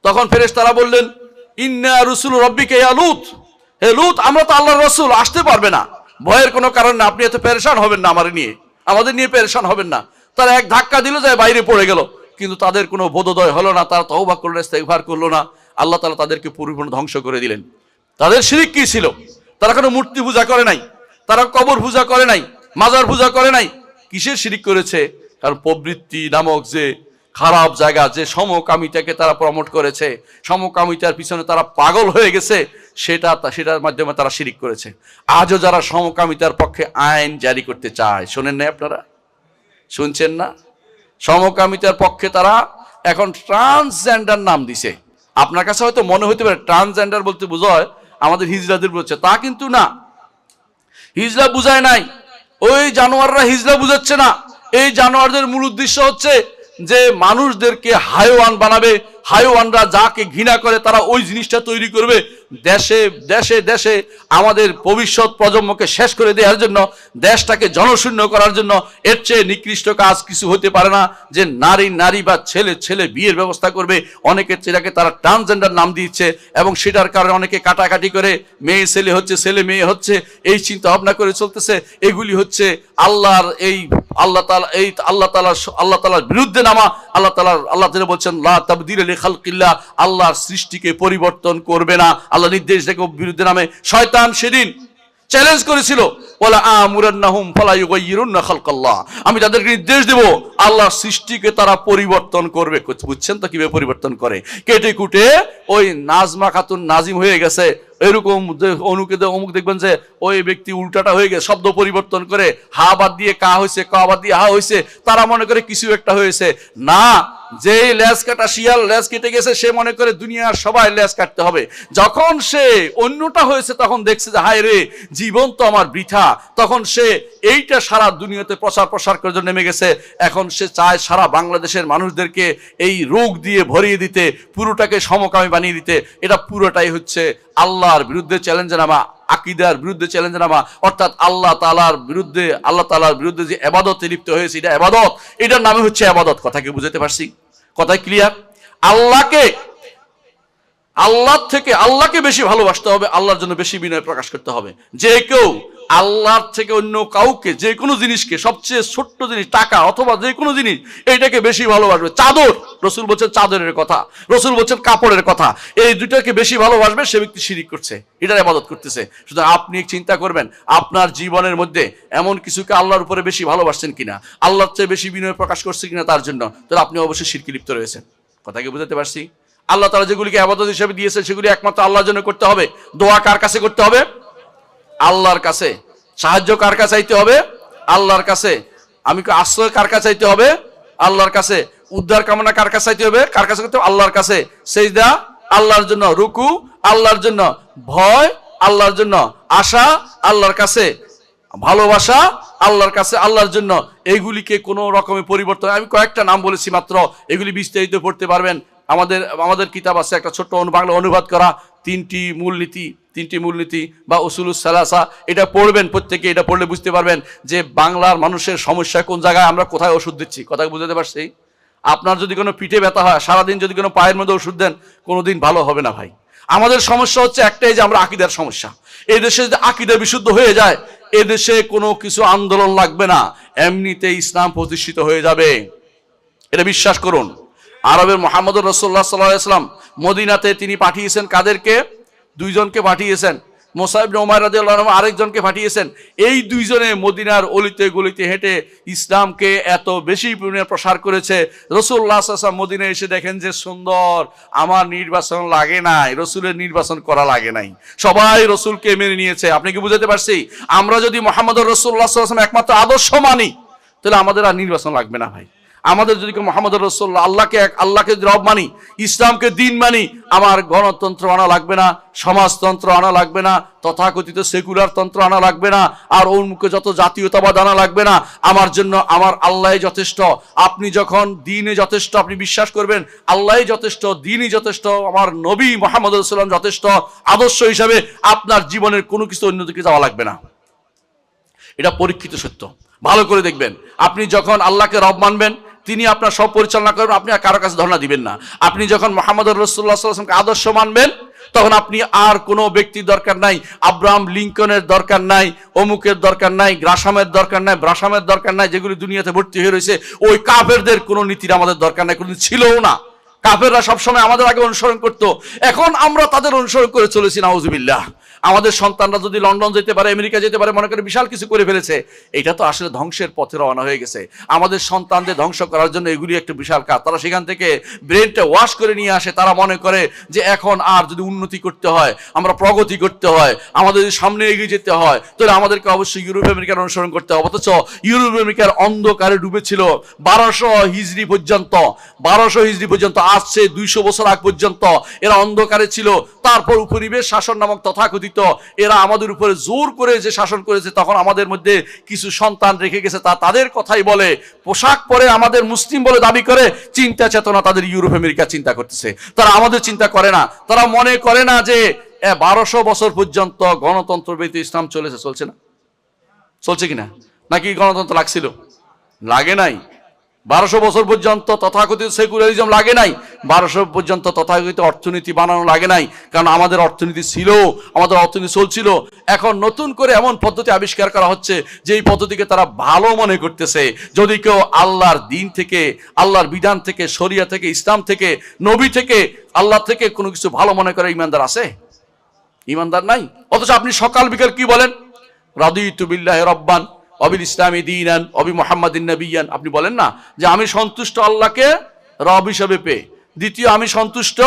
তখন ফেরেশতারা বললেন, ইন্না রুসুল রাব্বিকা ইয়া লূত, হে লূত, আমরা তো আল্লাহর রাসূল, আসতে পারবে না, ভয়ের কোনো কারণ না, আপনি এত পেরেশান হবেন না, আমাদের নিয়ে পেরেশান হবেন না। তারা এক ধাক্কা দিল, যায় বাইরে পড়ে গেল, কিন্তু তাদের কোনো বোধোদয় হলো না, তারা তওবা করলো না, ইস্তেগফার করলো না। আল্লাহ তাআলা তাদেরকে পরিপূর্ণ ধ্বংস করে দিলেন। তাদের শিরক কি ছিল? তারা কোনো মূর্তি পূজা করে নাই, তারা কবর পূজা করে নাই, মাজার পূজা করে নাই। কিসের শিরক করেছে? কারণ প্রবৃত্তি নামক যে খারাপ জায়গা, যে সমকামিতাকে তারা প্রমোট করেছে, সমকামিতার পিছনে তারা পাগল হয়ে গেছে, সেটার মাধ্যমে তারা শিরক করেছে। আজও যারা সমকামিতার পক্ষে আইন জারি করতে চায়, শোনেন না আপনারা? শুনছেন না? সমকামিতার পক্ষে তারা এখন ট্রান্সজেন্ডার নাম দিছে। আপনার কাছে হয়তো মনে হতে পারে ট্রান্সজেন্ডার বলতে বোঝায় আমাদের হিজড়াদের বুঝাচ্ছে, তা কিন্তু না। হিজড়া বুঝায় নাই, ওই জানোয়াররা হিজড়া বুঝাচ্ছে না। এই জানোয়ারদের মূল উদ্দেশ্য হচ্ছে যে মানুষদেরকে হাইওয়ান বানাবে, হাইওয়ানরা যাকে ঘৃণা করে তারা ওই জিনিসটা তৈরি করবে, দেশে দেশে দেশে আমাদের ভবিষ্যৎ প্রজন্মকে শেষ করে দেওয়ার জন্য, দেশটাকে জনশূন্য করার জন্য। এর চেয়ে নিকৃষ্ট কাজ কিছু হতে পারে না যে নারী নারী বা ছেলে ছেলে বিয়ের ব্যবস্থা করবে। অনেকের ছেলেকে তারা ট্রান্সজেন্ডার নাম দিচ্ছে এবং সেটার কারণে অনেকে কাটাকাটি করে মেয়ে ছেলে হচ্ছে, ছেলে মেয়ে হচ্ছে, এই চিন্তা ভাবনা করে চলতেছে। এগুলি হচ্ছে আল্লাহর এই আল্লাহ তাআলার বিরুদ্ধে নামা। আল্লাহ তাআলা বলছেন লা তাবদীলা লিখালকিল্লাহ, আল্লাহর সৃষ্টিকে পরিবর্তন করবে না। আল্লাহ নির্দেশ দেখে বিরুদ্ধে নামে। শয়তান সেদিন চ্যালেঞ্জ করেছিল, ওয়ালা আমুরান্নাহুম ফালা ইউগাইয়িরুন্না খালকাল্লাহ, আমি তাদেরকে নির্দেশ দেব আল্লাহর সৃষ্টিকে তারা পরিবর্তন করবে। বুঝছেন তো কিভাবে পরিবর্তন করে? কেটে কুটে ওই নাজমা খাতুন নাজিম হয়ে গেছে, এরকম অমুক দেখবেন যে ওই ব্যক্তি উল্টাটা হয়ে গেছে, শব্দ পরিবর্তন করে হা বাদ দিয়ে কা হয়েছে, ক বাদ দিয়ে হা হয়েছে, তারা মনে করে কিছু একটা হয়েছে। না, যে লেজ কাটা শিয়াল লেজ কেটে গেছে সে মনে করে দুনিয়ার সবাই লেজ কাটতে হবে। যখন সে অন্যটা হয়েছে তখন দেখছে যে হায় রে, জীবন তো আমার বৃথা, তখন সে এইটা সারা দুনিয়াতে প্রসার করে জন্য নেমে গেছে। এখন সে চায় সারা বাংলাদেশের মানুষদেরকে এই রোগ দিয়ে ভরিয়ে দিতে, পুরোটাকে সমকামী বানিয়ে দিতে। এটা পুরোটাই হচ্ছে আল্লাহর বিরুদ্ধে চ্যালেঞ্জে নামা, আকীদার বিরুদ্ধে চ্যালেঞ্জে নামা, অর্থাৎ আল্লাহ তাআলার বিরুদ্ধে যে ইবাদতে লিপ্ত হয়েছে, এটা ইবাদত, এটার নামে হচ্ছে ইবাদত। কথা কি বুঝাতে পারছি? কথাই ক্লিয়ার? আল্লাহকে বেশি ভালোবাসতে হবে, আল্লাহর জন্য বেশি বিনয় প্রকাশ করতে হবে। যে কেউ আল্লাহর থেকে অন্য কাউকে, যে কোনো জিনিসকে, সবচেয়ে ছোট্ট জিনিস টাকা অথবা যে কোনো জিনিস, এইটাকে বেশি ভালোবাসবে। চাদর, রসুল বলছেন চাদরের কথা, রসুল বলছেন কাপড়ের কথা, এই দুটাকে বেশি ভালোবাসবে, সে ব্যক্তি শিরিক করছে, এটার ইবাদত করতেছে। সুতরাং আপনি চিন্তা করবেন আপনার জীবনের মধ্যে এমন কিছুকে আল্লাহর উপরে বেশি ভালোবাসছেন কিনা, আল্লাহর চেয়ে বেশি বিনয় প্রকাশ করছে কিনা তার জন্য, তাহলে আপনি অবশ্যই শিরকে লিপ্ত রয়েছেন। কথা কি বুঝাতে পারছি? আল্লাহ তাআলা যেগুলিকে ইবাদত হিসেবে দিয়েছেন সেগুলি একমাত্র আল্লাহর জন্য করতে হবে। দোয়া কার কাছে করতে হবে? আল্লাহর কাছে। সাহায্য কার কাছে চাইতে হবে? আল্লাহর কাছে। আমি আশ্রয় কার কাছে চাইতে হবে? আল্লাহর কাছে। উদ্ধার কামনা কার কাছে চাইতে হবে? কার কাছে করতে হবে? আল্লাহর কাছে। সিজদা আল্লাহর জন্য, রুকু আল্লাহর জন্য, ভয় আল্লাহর জন্য, আশা আল্লাহর কাছে, ভালোবাসা আল্লাহর কাছে, আল্লাহর জন্য। এইগুলিকে কোনো রকমের পরিবর্তন, আমি কয়েকটা নাম বলেছি মাত্র, এগুলি বিস্তারিত পড়তে পারবেন। আমাদের কিতাব আছে একটা ছোট্ট বাংলা অনুবাদ করা, তিনটি মূলনীতি বা উসুলুস সালাসা, এটা পড়বেন প্রত্যেকে। এটা পড়লে বুঝতে পারবেন যে বাংলার মানুষের সমস্যা কোন জায়গায়, আমরা কোথায় ওষুধ দিচ্ছি। কথা বুঝতে পারছি? আপনার যদি কোনো পিঠে ব্যথা হয়, সারাদিন যদি কোনো পায়ের মধ্যে ওষুধ দেন, কোনোদিন ভালো হবে না ভাই। আমাদের সমস্যা হচ্ছে একটাই, যে আমরা আকীদার সমস্যা। এই দেশে যদি আকীদা বিশুদ্ধ হয়ে যায়, এদেশে কোনো কিছু আন্দোলন লাগবে না, এমনিতে ইসলাম প্রতিষ্ঠিত হয়ে যাবে। এটা বিশ্বাস করুন। আরবের মুহাম্মদুর রাসূলুল্লাহ সাল্লাল্লাহু আলাইহি ওয়াসাল্লাম মদিনাতে তিনি পাঠিয়েছেন কাদেরকে? দুইজনকে পাঠিয়েছেন। মুসা ইবনে উমাইর রাদিয়াল্লাহু আনহু আরেকজনকে পাঠিয়েছেন। এই দুইজনে মদিনার অলিতে গলিতে হেঁটে ইসলামকে এত বেশি প্রসার করেছে। রাসূলুল্লাহ সাল্লাল্লাহু আলাইহি ওয়াসাল্লাম মদিনায় এসে দেখেন যে সুন্দর, আমার নির্বাচন লাগে নাই, রসুলের নির্বাচন করা লাগে নাই, সবাই রসুলকে মেনে নিয়েছে। আপনি কি বুঝাতে পারছি? আমরা যদি মুহাম্মদুর রাসূলুল্লাহ সাল্লাল্লাহু আলাইহি ওয়াসাল্লাম একমাত্র আদর্শ মানি, তাহলে আমাদের আর নির্বাচন লাগবে না ভাই। আমাদের যদি মুহাম্মদুর রাসূলুল্লাহ আল্লাহকে রব মানি, ইসলামকে দিন মানি, আমার গণতন্ত্র আনা লাগবে না, সমাজতন্ত্র আনা লাগবে না, তথাকথিত সেকুলার তন্ত্র আনা লাগবে না, আর উন্মুখে যত জাতীয়তাবাদ আনা লাগবে না। আমার জন্য আমার আল্লাহই যথেষ্ট। আপনি যখন দ্বীনে যথেষ্ট, আপনি বিশ্বাস করবেন আল্লাহই যথেষ্ট, দ্বীনই যথেষ্ট, আমার নবী মুহাম্মদুর রাসূলুল্লাহ যথেষ্ট আদর্শ হিসাবে, আপনার জীবনের কোনো কিছু অন্যদিকে যাওয়া লাগবে না। এটা পরীক্ষিত সত্য, ভালো করে দেখবেন। আপনি যখন আল্লাহকে রব মানবেন, তিনি আপনার সব পরিচালনা করবেন, আপনি আর কারো কাছে ধর্ণা দিবেন না। আপনি যখন মুহাম্মদুর রাসূলুল্লাহ সাল্লাল্লাহু আলাইহি ওয়াসাল্লামকে আদর্শ মানবেন, তখন আপনি আর কোনো ব্যক্তির দরকার নাই, আব্রাহাম লিঙ্কনের দরকার নাই, অমুকের দরকার নাই, গ্রাসামের দরকার নাই, ব্রাসামের দরকার নাই, যেগুলি দুনিয়াতে ভর্তি হয়ে রয়েছে। ওই কাফেরদের কোনো নীতির আমাদের দরকার নাই, কোনোদিন ছিলও না। কাফেররা সবসময় আমাদের আগে অনুসরণ করত, এখন আমরা তাদের অনুসরণ করে চলেছি, নাউজুবিল্লাহ। আমাদের সন্তানরা যদি লন্ডন যেতে পারে, আমেরিকা যেতে পারে, মনে করে বিশাল কিছু করে ফেলেছে। এটা তো আসলে ধ্বংসের পথে রওনা হয়ে গেছে। আমাদের সন্তানদের ধ্বংস করার জন্য এগুলি একটা বিশাল কাজ। তারা সেখান থেকে ব্রেনটা ওয়াশ করে নিয়ে আসে। তারা মনে করে যে এখন আর যদি উন্নতি করতে হয়, আমরা প্রগতি করতে হয়, আমাদের যদি সামনে এগিয়ে যেতে হয়, তাহলে আমাদেরকে অবশ্যই ইউরোপ আমেরিকার অনুসরণ করতে হবে। অথচ ইউরোপ আমেরিকার অন্ধকারে ডুবেছিল 1200 হিজরি পর্যন্ত। 1200 হিজরি পর্যন্ত, আসছে 200 বছর আগ পর্যন্ত এরা অন্ধকারে ছিল। তারপর উপনিবেশ শাসন নামক তথাকথিত এরা আমাদের উপরে জোর করে যে শাসন করেছে, তখন আমাদের মধ্যে কিছু সন্তান রেখে গেছে, তাদের কথাই বলে, পোশাক পরে আমাদের মুসলিম বলে দাবি করে, চিন্তা চেতনা তাদের ইউরোপ আমেরিকা চিন্তা করতেছে, তারা আমাদের চিন্তা করে না। তারা মনে করে না যে 1200 বছর পর্যন্ত গণতন্ত্র ব্যতীত ইসলাম চলেছে। চলছে না? চলছে কিনা? নাকি গণতন্ত্র লাগছিল? লাগে নাই। 1200 বছর পর্যন্ত তথাকথিত সেকুলারিজম লাগে নাই। 1200 পর্যন্ত তথাকথিত অর্থনীতি বানানো লাগে নাই, কারণ আমাদের অর্থনীতি ছিল, আমাদের অর্থনীতি চলছিল। এখন নতুন করে এমন পদ্ধতি আবিষ্কার করা হচ্ছে যে এই পদ্ধতিকে তারা ভালো মনে করতেছে। যদি কেউ আল্লাহর দিন থেকে, আল্লাহর বিধান থেকে, শরিয়া থেকে, ইসলাম থেকে, নবী থেকে, আল্লাহ থেকে কোনো কিছু ভালো মনে করে ইমানদার আছে? ইমানদার নাই। অথচ আপনি সকাল বিকাল কি বলেন? রাদিতু বিল্লাহি রাব্বান অবিল ইসলামী দীনান অবি মুহাম্মাদিন নবিয়ান। আপনি বলেন না যে আমি সন্তুষ্ট আল্লাহকে রব হিসাবে পেয়ে, দ্বিতীয় আমি সন্তুষ্ট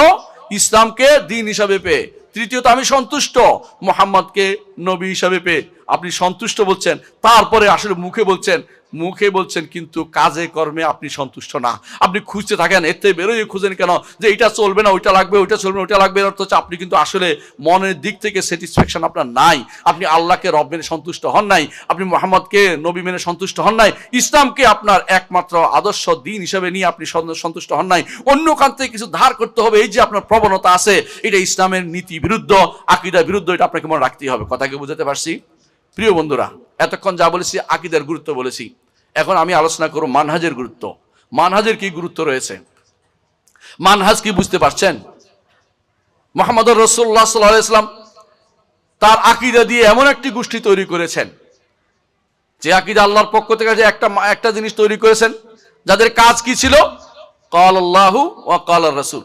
ইসলামকে দিন হিসাবে পেয়ে, তৃতীয়ত আমি সন্তুষ্ট মুহাম্মদকে নবী হিসাবে পেয়ে। আপনি সন্তুষ্ট বলছেন, তারপরে আসলে মুখে বলছেন কিন্তু কাজে কর্মে আপনি সন্তুষ্ট না। আপনি খুঁজতে থাকেন, এতে বেরোয় খুঁজেন কেন যে এটা চলবে না, ওইটা লাগবে, ওইটা চলবে না, ওইটা লাগবে। অর্থ হচ্ছে আপনি কিন্তু আসলে মনের দিক থেকে স্যাটিসফ্যাকশন আপনার নাই। আপনি আল্লাহকে রব মেনে সন্তুষ্ট হন নাই, আপনি মুহাম্মদকে নবী মেনে সন্তুষ্ট হন নাই, ইসলামকে আপনার একমাত্র আদর্শ দিন হিসেবে নিয়ে আপনি সন্তুষ্ট হন নাই। অন্য কান থেকে কিছু ধার করতে হবে, এই যে আপনার প্রবণতা আছে, এটা ইসলামের নীতি বিরুদ্ধ, আকীদা বিরুদ্ধ। এটা আপনাকে মনে রাখতেই হবে। কথাকে বুঝাতে পারছি? প্রিয় বন্ধুরা, এতক্ষণ যা বলেছি আকীদার গুরুত্ব বলেছি, এখন আমি আলোচনা করব মানহাজের গুরুত্ব। মানহাজের কি গুরুত্ব রয়েছে? মানহাজ কি বুঝতে পারছেন? মুহাম্মদুর রাসূলুল্লাহ সাল্লাল্লাহু আলাইহি ওয়াসাল্লাম তার আকীদা দিয়ে এমন একটি গোষ্ঠী তৈরি করেছেন, যে আকীদা আল্লাহর পক্ষ থেকে যে একটা জিনিস তৈরি করেছেন, যাদের কাজ কি ছিল? ক্বালাল্লাহু ওয়া ক্বালার রাসূল।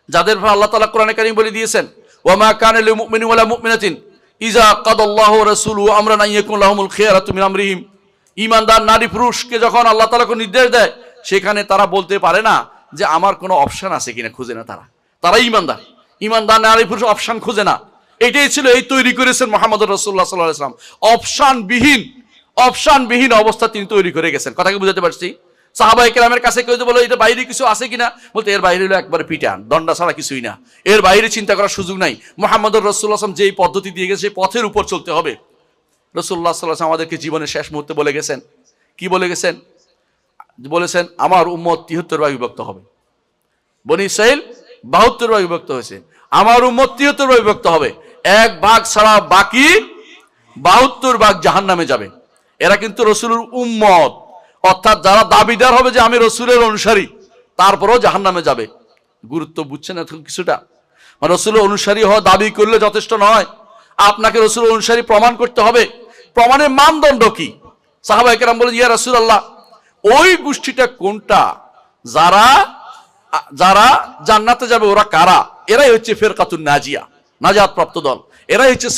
যাদের আল্লাহ তাআলা কোরআনে কারীম বলে দিয়েছেন, ওয়া মা কানা লিল মুমিনিন ওয়া লা মুমিনাতিন ইযা কাদাল্লাহু ওয়া রাসূলুহু আমরান আন ইয়াকুনা লাহুমুল খিয়ারাতু মিন আমরিহিম। ঈমানদার নারী পুরুষকে যখন আল্লাহ তাআলা কোনো নির্দেশ দেয়, সেখানে তারা বলতে পারে না যে আমার কোনো অপশন আছে কিনা, খুঁজে না। তারা ঈমানদার নারী পুরুষ অপশন খুঁজে না। এটাই ছিল, এই তৈরি করেছেন মুহাম্মদুর রাসূলুল্লাহ সাল্লাল্লাহু আলাইহি ওয়াসাল্লাম। অপশনবিহীন অবস্থা তিনি তৈরি করে গেছেন। কথাকে বুঝাতে পারছি? সাহাবায়ে কেরামের কাছে কেউ বলো এটা বাইরে কিছু আছে কিনা, বলতে এর বাইরে হলো একবারে পিটান, দণ্ডা ছাড়া কিছুই না, এর বাইরে চিন্তা করার সুযোগ নাই। মুহাম্মদুর রাসূলুল্লাহ সাল্লাল্লাহু আলাইহি ওয়াসাল্লাম যেই পদ্ধতি দিয়ে গেছে, সেই পথের উপর চলতে হবে। রাসূলুল্লাহ সাল্লাল্লাহু আলাইহি ওয়াসাল্লাম আমাদেরকে জীবনের শেষ মুহূর্তে বলে গেছেন, কি বলে গেছেন? বলেছেন আমার উম্মত 73 ভাগে বিভক্ত হবে। বনী ইসরাঈল 72 ভাগে বিভক্ত হয়েছে, আমার উম্মত 73 ভাগে বিভক্ত হবে। 1 ভাগ ছাড়া বাকি 72 ভাগ জাহান্নামে যাবে। এরা কিন্তু রাসূলের উম্মত, অর্থাৎ যারা দাবিদার হবে যে আমি রাসূলের অনুসারী, তারপরেও জাহান্নামে যাবে। গুরুত্ব বুঝছেন এখন কিছুটা? রাসূলের অনুসারী হওয়া দাবি করলে যথেষ্ট নয়, আপনাকে রাসূলের অনুসারী প্রমাণ করতে হবে। প্রমাণের মানদণ্ড কি? সাহাবায়ে কেরাম বলেন, ইয়া রাসূলুল্লাহ, ওই গোষ্ঠীটা কোনটা যারা জান্নাতে যাবে, ওরা কারা? এরাই হচ্ছে ফিরকাতুন নাজিয়া, নাজাত প্রাপ্ত দল। এরাই হচ্ছে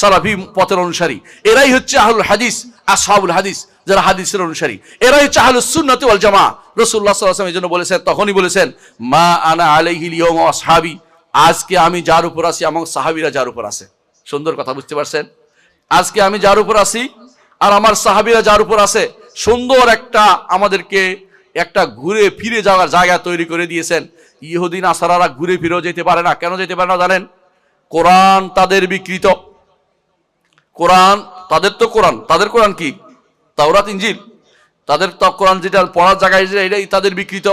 সালাফি পথের অনুসারী। এরাই হচ্ছে আহলুল হাদিস, আসহাবুল হাদিস, যারা হাদিসের অনুসারী। এরাই হচ্ছে আহলুস সুন্নাতি ওয়াল জামাআহ। রাসূলুল্লাহ সাল্লাল্লাহু আলাইহি ওয়াসাল্লাম এজন্য বলেছেন, তখনই বলেছেন, মা আনা আলাইহিল ইয়াওমা ওয়া আসহাবি, আজকে আমি যার উপর আছি এবং সাহাবীরা যার উপর আছে। সুন্দর কথা, বুঝতে পারছেন? আজকে আমি যার উপর আছি আর আমার সাহাবীরা যার উপর আছে। সুন্দর আমাদেরকে একটা ঘুরে ফিরে যাওয়ার জায়গা তৈরি করে দিয়েছেন। ইহুদি নাসারারা ঘুরে ফিরেও যেতে পারে না। কেন যেতে পারে না জানেন? কোরআন তাদের বিকৃত। তাদের কোরআন কি? তাওরাত ইনজিল। তাদের কোরআন যেটা পড়ার জায়গায়, এটাই তাদের বিকৃত।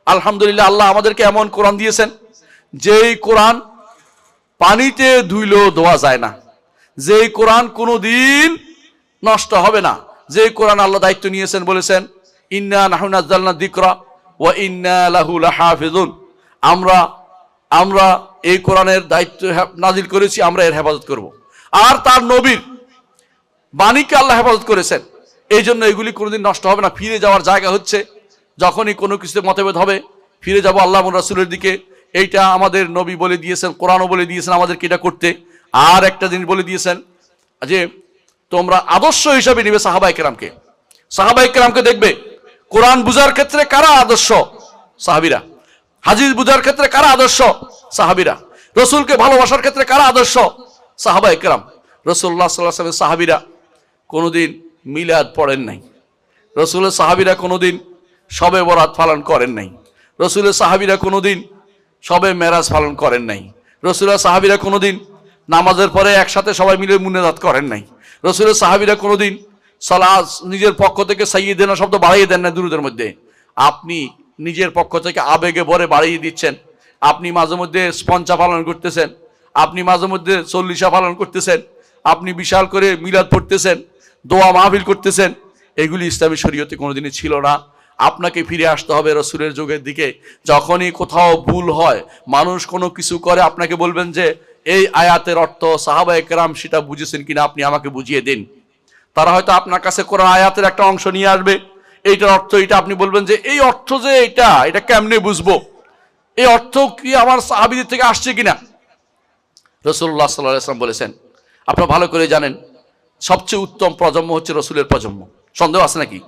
আলহামদুলিল্লাহ, আল্লাহ আমাদেরকে এমন কোরআন দিয়েছেন, যেই কোরআন পানিতে ধুইলেও ধোয়া যায় না, যেই কোরআন কোনোদিন নষ্ট হবে না, যেই কোরআন আল্লাহ দায়িত্ব নিয়েছেন, বলেছেন ইন্না নাহনু নাযালনা যিকরা ওয়া ইন্না লাহু লাহাফিজুন। আমরা এই কোরআনের দায়িত্ব নাজিল করেছি, আমরা এর হেফাজত করব। আর তার নবীর বাণীকে আল্লাহ হেফাজত করেছেন। এই জন্য এগুলি কোনোদিন নষ্ট হবে না। ফিরে যাওয়ার জায়গা হচ্ছে যখনই কোনো কিছুতে মতভেদ হবে, ফিরে যাব আল্লাহ রাসূলের দিকে। এইটা আমাদের নবী বলে দিয়েছেন, কোরআনও বলে দিয়েছেন আমাদেরকে এটা করতে। আর একটা জিনিস বলে দিয়েছেন যে তোমরা আদর্শ হিসাবে নিবে সাহাবায়ে কেরামকে। সাহাবায়ে কেরামকে দেখবে কোরআন বুঝার ক্ষেত্রে কারা আদর্শ, সাহাবীরা। হাদিস বুঝার ক্ষেত্রে কারা আদর্শ, সাহাবীরা। রসুলকে ভালোবাসার ক্ষেত্রে কারা আদর্শ, সাহাবায়ে কেরাম। রাসূলুল্লাহ সাল্লাল্লাহু আলাইহি ওয়াসাল্লামের সাহাবীরা কোনোদিন মিলাদ পড়েন নাই, রসুলের সাহাবীরা কোনোদিন শবে বরাত পালন করেন নাই, রসুলের সাহাবীরা কোনোদিন শবে মেরাজ পালন করেন নাই, রসুলের সাহাবীরা কোনোদিন নামাজের পরে একসাথে সবাই মিলে মুনাজাত করেন নাই, রসুলের সাহাবীরা কোনোদিন সালাত নিজের পক্ষ থেকে সাইয়্যিদিনা শব্দ বাড়িয়ে দেন না দুরূদের মধ্যে। আপনি নিজের পক্ষ থেকে আবেগে ভরে বাড়িয়ে দিচ্ছেন। আপনি মাঝে মধ্যে স্পঞ্চা পালন করতেছেন, আপনি মাঝে মধ্যে চল্লিশা পালন করতেছেন, আপনি বিশাল করে মিলাদ পড়তেছেন, দোয়া মাহফিল করতেছেন। এগুলি ইসলামী শরীয়তে কোনোদিনই ছিল না। আপনাকে ফিরে আসতে হবে রসুলের যুগের দিকে। যখনই কোথাও ভুল হয়, মানুষ কোনো কিছু করে, আপনাকে বলবেন যে এই আয়াতের অর্থ সাহাবায়ে কেরাম সেটা বুঝেছেন কিনা আপনি আমাকে বুঝিয়ে দিন। তারা হয়তো আপনার কাছে কোরআন আয়াতের একটা অংশ নিয়ে আসবে, এইটার অর্থ এটা, আপনি বলবেন যে এই অর্থ যে এটা কেমনে বুঝবো, এই অর্থ কি আমার সাহাবীদের থেকে আসছে কিনা। রাসূলুল্লাহ সাল্লাল্লাহু আলাইহি ওয়াসাল্লাম বলেছেন, আপনারা ভালো করে জানেন, সবচেয়ে উত্তম প্রজন্ম হচ্ছে রসুলের প্রজন্ম। সন্দেহ আছে নাকি?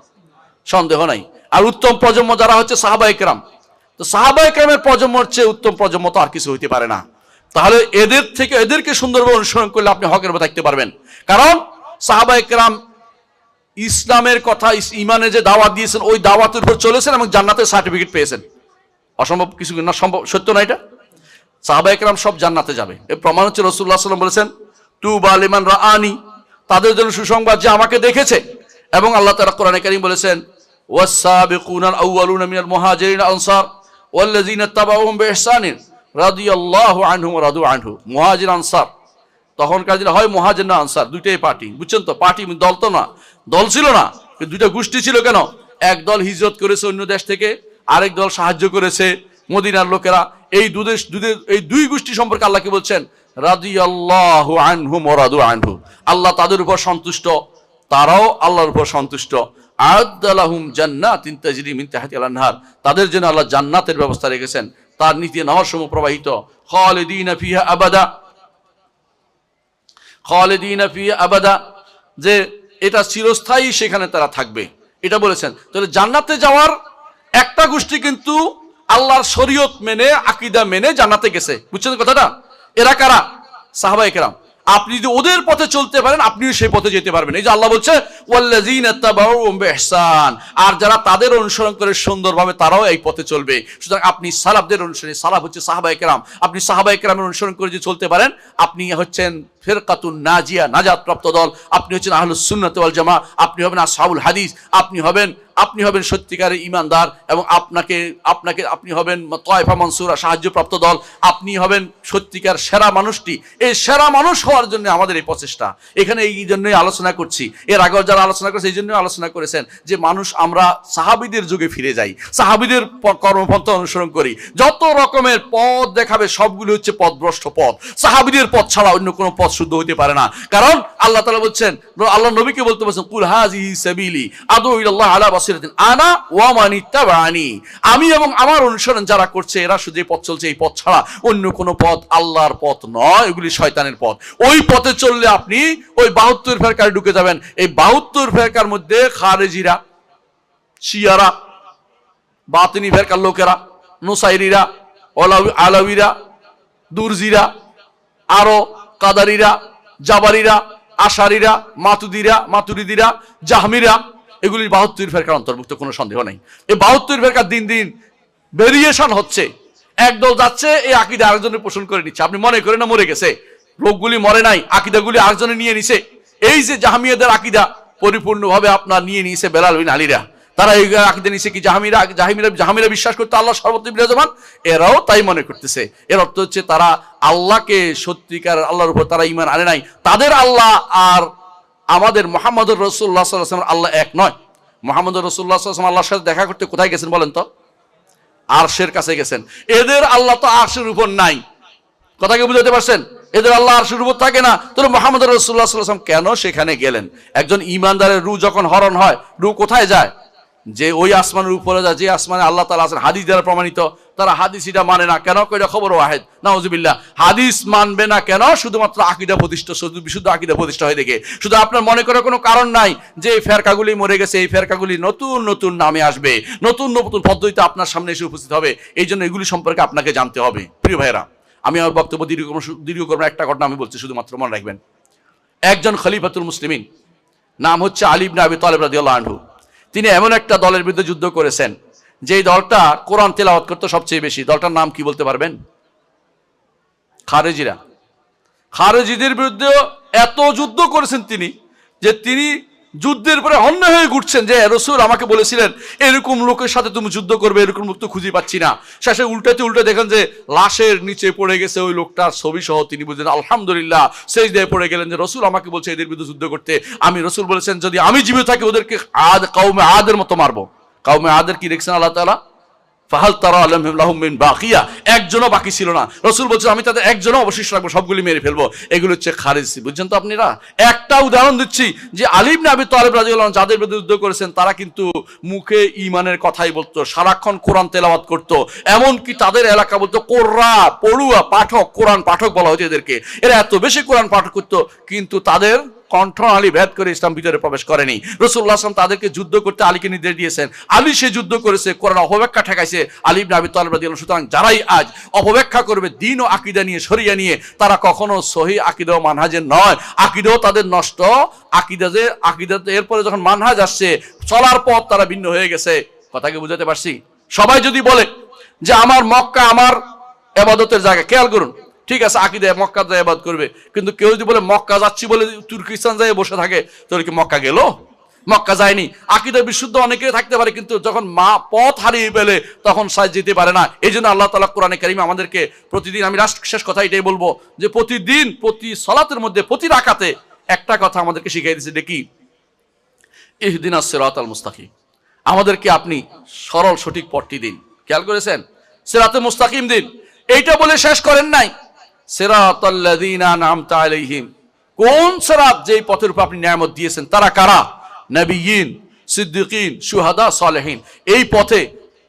সন্দেহ নাই। আর উত্তম প্রজন্ম যারা হচ্ছে সাহাবায়ে কেরাম। তো সাহাবায়ে কেরামের প্রজন্মর চেয়ে উত্তম প্রজন্ম তো আর কিছু হইতে পারে না। তাহলে এদেরকে সুন্দরভাবে অনুসরণ করলে আপনি হকের উপর থাকতে পারবেন। কারণ সাহাবায়ে কেরাম ইসলামের কথা, ইমানে যে দাওয়াত দিয়েছেন ওই দাওয়াতের উপর চলেছেন এবং জান্নাতের সার্টিফিকেট পেয়েছেন। অসম্ভব কিছু না, সম্ভব, সত্য না এটা? সাহাবায়ে কেরাম সব জান্নাতে যাবে। এর প্রমাণ হচ্ছে রাসূলুল্লাহ সাল্লাল্লাহু আলাইহি ওয়াসাল্লাম বলেছেন, তুবা লিমান রাআনি, তাদের জন্য সুসংবাদ যে আমাকে দেখেছে। এবং আল্লাহ তাআলা কোরআনে কারীম বলেছেন, ওয়াস-সাবিকুনাল আউয়ালুনা মিনাল মুহাজিরিন আনসার ওয়াল্লাযিনা তাবাউহুম বিইহসানিন রাদিয়াল্লাহু আনহুম ওয়া রাদু আনহু। মুহাজির আনসার, তখনকার দিনে হয় মুহাজির না আনসার, দুইটাই পার্টি, বুঝছেন তো? পার্টি দল তো না, দল ছিল না, দুইটা গোষ্ঠী ছিল। কেন? এক দল হিজরত করেছে অন্য দেশ থেকে, আরেক দল সাহায্য করেছে মদিনার লোকেরা। এই দুই গোষ্ঠী সম্পর্কে আল্লাহ কি বলছেন? রাদিয়াল্লাহু আনহুম ওয়া রাদু আনহু। আল্লাহ তাদের উপর সন্তুষ্ট, তারাও আল্লাহর উপর সন্তুষ্ট। আ'আদ্দালাহুম জান্নাতিন তাজরি মিন তাহতিহাল আনহার, তাদের জন্য আল্লাহ জান্নাতের ব্যবস্থা রেখেছেন, তার নিচে নহরসমূহ প্রবাহিত। খালিদিনা ফিহা আবাদা, খালিদিনা ফিহা আবাদা, যে এটা চিরস্থায়ী, সেখানে তারা থাকবে, এটা বলেছেন। তাহলে জান্নাতে যাওয়ার একটা গোষ্ঠী কিন্তু আল্লাহর শরীয়ত মেনে, আকীদা মেনে জান্নাতে গেছে, বুঝছেন কথাটা? এরা কারা? সাহাবায়ে কেরাম। আপনি যদি ওদের পথে চলতে পারেন, আপনিও সেই পথে যেতে পারবেন। এই যে আল্লাহ বলছে ওয়াল্লাযিনা তাবাউহুম বিইহসান, আর যারা তাদের অনুসরণ করে সুন্দরভাবে, তারাও এই পথে চলবে। সুতরাং আপনি সালাফদের অনুসরণে, সালাফ হচ্ছে সাহাবায়ে কেরাম, আপনি সাহাবায়ে কেরামের অনুসরণ করে যদি চলতে পারেন, আপনি হচ্ছেন ফিরকাতুন নাজিয়া, নাজাত প্রাপ্ত দল। আপনি হচ্ছেন আহলুস সুন্নাত ওয়াল জামা, আপনি হবেন আসহাবুল হাদিস, আপনি হবেন সত্যিকারের ঈমানদার, এবং আপনি হবেন তায়েফা মানসুরা, সাহায্যপ্রাপ্ত দল। আপনি হবেন সত্যিকার সেরা মানুষটি। এই সেরা মানুষ হওয়ার জন্য আমাদের এই প্রচেষ্টা। এখানে এই জন্যই আলোচনা করছি, এর আগেও যারা আলোচনা করেছে এই জন্যই আলোচনা করেছেন যে মানুষ আমরা সাহাবীদের যুগে ফিরে যাই, সাহাবীদের কর্মপন্থা অনুসরণ করি। যত রকমের পথ দেখাবে সবগুলো হচ্ছে পথভ্রষ্ট পথ। সাহাবীদের পথ ছাড়া অন্য কোনো পথ শুদ্ধ হতে পারে না। কারণ আল্লাহ তাআলা বলছেন, আল্লাহ নবীকে বলতে বলছেন, কুল হাযিহি সাবিলি আদউ ইলাল্লাহ আলা বাসিরাতিন আনা ওয়া মান ইত্তাবানি, আমি এবং আমার অনুসরণ যারা করছে এরা শুধু এই পথ চলছে, এই পথ ছাড়া অন্য কোনো পথ আল্লাহর পথ নয়, এগুলি শয়তানের পথ। ওই পথে চললে আপনি ওই 72 ফেরকায় ঢুকে যাবেন। এই 72 ফেরকার মধ্যে খারেজিরা, শিয়ারা, বাতিনি ফেরকার লোকেরা, নুসাইরিরা, আলাউইরা, দুরজিরা, আরো কাদারিরা, জাবারিরা, আশারিরা, মাতুরিদিরা, জাহমিরা, এগুলি 72 ফেরকার অন্তর্ভুক্ত, কোনো সন্দেহ নাই। এই 72 ফেরকার দিন দিন ভেরিয়েশন হচ্ছে। একদল যাচ্ছে, এই আকীদা আরেকজনের পোষণ করে নিচ্ছে। আপনি মনে করেন না মরে গেছে, লোকগুলি মরে নাই, আকীদাগুলি আরেকজনে নিয়ে নিছে। এই যে জাহমিয়াদের আকীদা পরিপূর্ণভাবে আপনার নিয়ে নিয়েছে বেলাল বিন আলীরা। তারা এই আকীদা নিছে কি জাহামিরা বিশ্বাস করতে আল্লাহ সর্বত্র বিরাজমান, এরাও তাই মনে করতেছে। এর অর্থ হচ্ছে তারা আল্লাহকে সত্যিকার আল্লাহর উপর তারা ঈমান আনে নাই। তাদের আল্লাহ আর আমাদের মুহাম্মদুর রাসূলুল্লাহ সাল্লাল্লাহু আলাইহি ওয়াসাল্লাম আল্লাহ এক নয়। মুহাম্মদুর রাসূলুল্লাহ সাল্লাল্লাহু আলাইহি ওয়াসাল্লাম আল্লাহর সাথে দেখা করতে কোথায় গেছেন বলেন তো? আরশের কাছে গেছেন। এদের আল্লাহ তো আরশের উপর নাই, কথা কি বুঝাতে পারছেন? এদের আল্লাহ আরশের উপর থাকে না। তাহলে মুহাম্মদুর রাসূলুল্লাহ সাল্লাল্লাহু আলাইহি ওয়াসাল্লাম কেন সেখানে গেলেন? একজন ঈমানদারের রূহ যখন হরণ হয়, রূহ কোথায় যায়? যে ওই আসমানের উপরে যায়, যে আসমানে আল্লাহ তাআলা আছেন, হাদিস দ্বারা প্রমাণিত। তারা হাদিস এটা মানে না কেন? কয়টা খবর ওয়াহিদ, নাউজুবিল্লাহ। হাদিস মানবে না কেন? শুধুমাত্র আকীদা প্রতিষ্ঠা, বিশুদ্ধ আকীদা প্রতিষ্ঠা হয়ে দেখে। শুধু আপনার মনে করার কোনো কারণ নাই যে এই ফেরকাগুলি মরে গেছে, এই ফেরকাগুলি নতুন নতুন নামে আসবে, নতুন নতুন পদ্ধতিতে আপনার সামনে এসে উপস্থিত হবে। এই জন্য এগুলি সম্পর্কে আপনাকে জানতে হবে। প্রিয় ভাইরা, আমি আমার বক্তব্য দীর্ঘ করব না, একটা ঘটনা আমি বলছি শুধুমাত্র মনে রাখবেন। একজন খলিফাতুল মুসলিমিন, নাম হচ্ছে আলী ইবনে আবি তালেব রাদিয়াল্লাহু আনহু। তিনি এমন একটা দলের বিরুদ্ধে যুদ্ধ করেছেন যেই দলটা কোরআন তেলাওয়াত করতো সবচেয়ে বেশি। দলটার নাম কি বলতে পারবেন? খারেজিরা। খারেজিদের বিরুদ্ধে এত যুদ্ধ করেছেন তিনি যে তিনি যুদ্ধের পরে অন্য হয়ে ঘুরছেন যে রাসূল আমাকে বলেছিলেন এরকম লোকের সাথে তুমি যুদ্ধ করবে, এরকম লোক তো খুঁজে পাচ্ছি না। শেষে উল্টে দেখেন যে লাশের নিচে পড়ে গেছে ওই লোকটার ছবি সহ। তিনি বুঝলেন আলহামদুলিল্লাহ, সেজদায় পড়ে গেলেন যে রাসূল আমাকে বলছে এদের বিরুদ্ধে যুদ্ধ করতে। আমি রাসূল বলেছেন যদি আমি জীবিত থাকি ওদেরকে কওমে আদের মতো মারবো। কওমে আদের কি দেখছেন আল্লাহ তাআলা? ফাহাল তারা লাহুম মিন বাকিয়া, একজনও বাকি ছিল না। রাসূল বলছেন আমি তাদের একজনও অবশিষ্ট রাখবো, সবগুলি মেরে ফেলবো। এগুলো হচ্ছে খারেজি। বুঝছেন তো আপনারা? একটা উদাহরণ দিচ্ছি যে আলী ইবনে আবি তালেব রাদিয়াল্লাহু আনহু যাদের বিরুদ্ধে যুদ্ধ করেছেন তারা কিন্তু মুখে ঈমানের কথাই বলতো, সারাক্ষণ কোরআন তেলাওয়াত করতো। এমনকি তাদের এলাকা বলতো কোরআ, পড়ুয়া, পাঠক, কোরআন পাঠক বলা হতো এদেরকে। এরা এত বেশি কোরআন পাঠক করতো, কিন্তু তাদের কণ্ঠনালী ভেদ করে ইসলাম ভিতরে প্রবেশ করেনি। রাসূলুল্লাহ সাল্লাল্লাহু আলাইহি ওয়াসাল্লাম তাদেরকে যুদ্ধ করতে আলীকে নির্দেশ দিয়েছেন। আলী সে যুদ্ধ করেছে, কোরআন অপব্যাখ্যা ঠেকাইছে আলী ইবনে আবি তালেব রাদিয়াল্লাহু আনহু। সুতরাং যারাই আজ অপব্যাখ্যা করবে দিন ও আকীদা নিয়ে, শরিয়া নিয়ে, তারা কখনো সহিহ আকীদা ও মানহাজের নয়। আকীদাও তাদের নষ্ট। আকীদাতে এরপরে যখন মানহাজ আসছে, চলার পথ তারা ভিন্ন হয়ে গেছে। কথাকে বুঝাতে পারছি? সবাই যদি বলে যে আমার মক্কা আমার ইবাদতের জায়গা, খেয়াল করুন, ঠিক আছে আকীদা মক্কা যায় ইবাদত করবে, কিন্তু কেউ যদি বলে মক্কা যাচ্ছি বলে তুর্কিস্তান যায় বসে থাকে, তাহলে কি মক্কা গেল? মক্কা যায়নি। আকীদা বিশুদ্ধ অনেকেই থাকতে পারে, কিন্তু যখন পথ হারিয়ে ফেলে তখন সাজ যেতে পারে না। এই জন্য আল্লাহ তাআলা কোরআনে কারীমে আমাদেরকে প্রতিদিন, আমি শেষ কথা এটাই বলবো, যে প্রতিদিন প্রতি সালাতের মধ্যে প্রতি রাকাতে একটা কথা আমাদেরকে শিখিয়ে দিয়েছে, দেখি ইহদিনাস সিরাতাল মুস্তাকিম, আমাদেরকে আপনি সরল সঠিক পথটি দিন। খেয়াল করেছেন? সিরাতে মুস্তাকিম দিন। এইটা বলে শেষ করেন নাই, সিরাতাল্লাযীনা আনআমতা আলাইহিম, কোন সিরাত? যেই পথের উপর আপনি নিয়ামত দিয়েছেন। তারা কারা? নবিয়্যিন, সিদ্দিকিন, শুহাদা, সালেহিন। এই পথে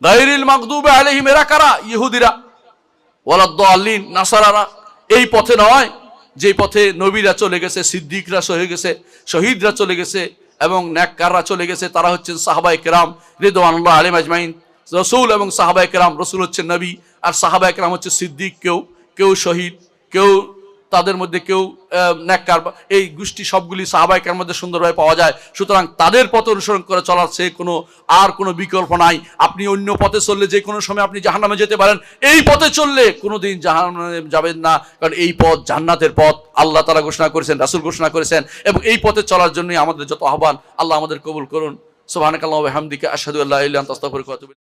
গায়রিল মাগদুবি আলাইহিম, এরা কারা? ইহুদিরা, ওয়ালাদ-দাল্লিন, নাসারারা। এই পথে নয় যেই পথে নবীরা চলে গেছে, সিদ্দিকরা চলে গেছে, শহীদরা চলে গেছে এবং নেককাররা চলে গেছে। তারা হচ্ছেন সাহাবায়ে কেরাম রিদওয়ানুল্লাহ আলাইহিম আজমাইন। রাসূল এবং সাহাবায়ে কেরাম, রাসূল হচ্ছেন নবী আর সাহাবায়ে কেরাম হচ্ছে সিদ্দিক, কেউ শহীদ, কেউ তাদের মধ্যে কেউ নেককার। এই গোষ্ঠী সবগুলি সাহাবায়ে কেরামের মধ্যে সুন্দরভাবে পাওয়া যায়। সুতরাং তাদের পথ অনুসরণ করে চলার চেয়ে কোনো বিকল্প নাই। আপনি অন্য পথে চললে যে কোনো সময় আপনি জাহান্নামে যেতে পারেন, এই পথে চললে কোনোদিন জাহান্নামে যাবেন না, কারণ এই পথ জান্নাতের পথ। আল্লাহ তাআলা ঘোষণা করেছেন, রাসূল ঘোষণা করেছেন, এবং এই পথে চলার জন্যই আমাদের যত আহ্বান। আল্লাহ আমাদের কবুল করুন। সুবহানাকাল্লাহু ওয়া বিহামদিকা, আশহাদু আল্লা ইলাহা ইল্লা আনতা, আস্তাগফিরুকা ওয়া আতুবু ইলাইক।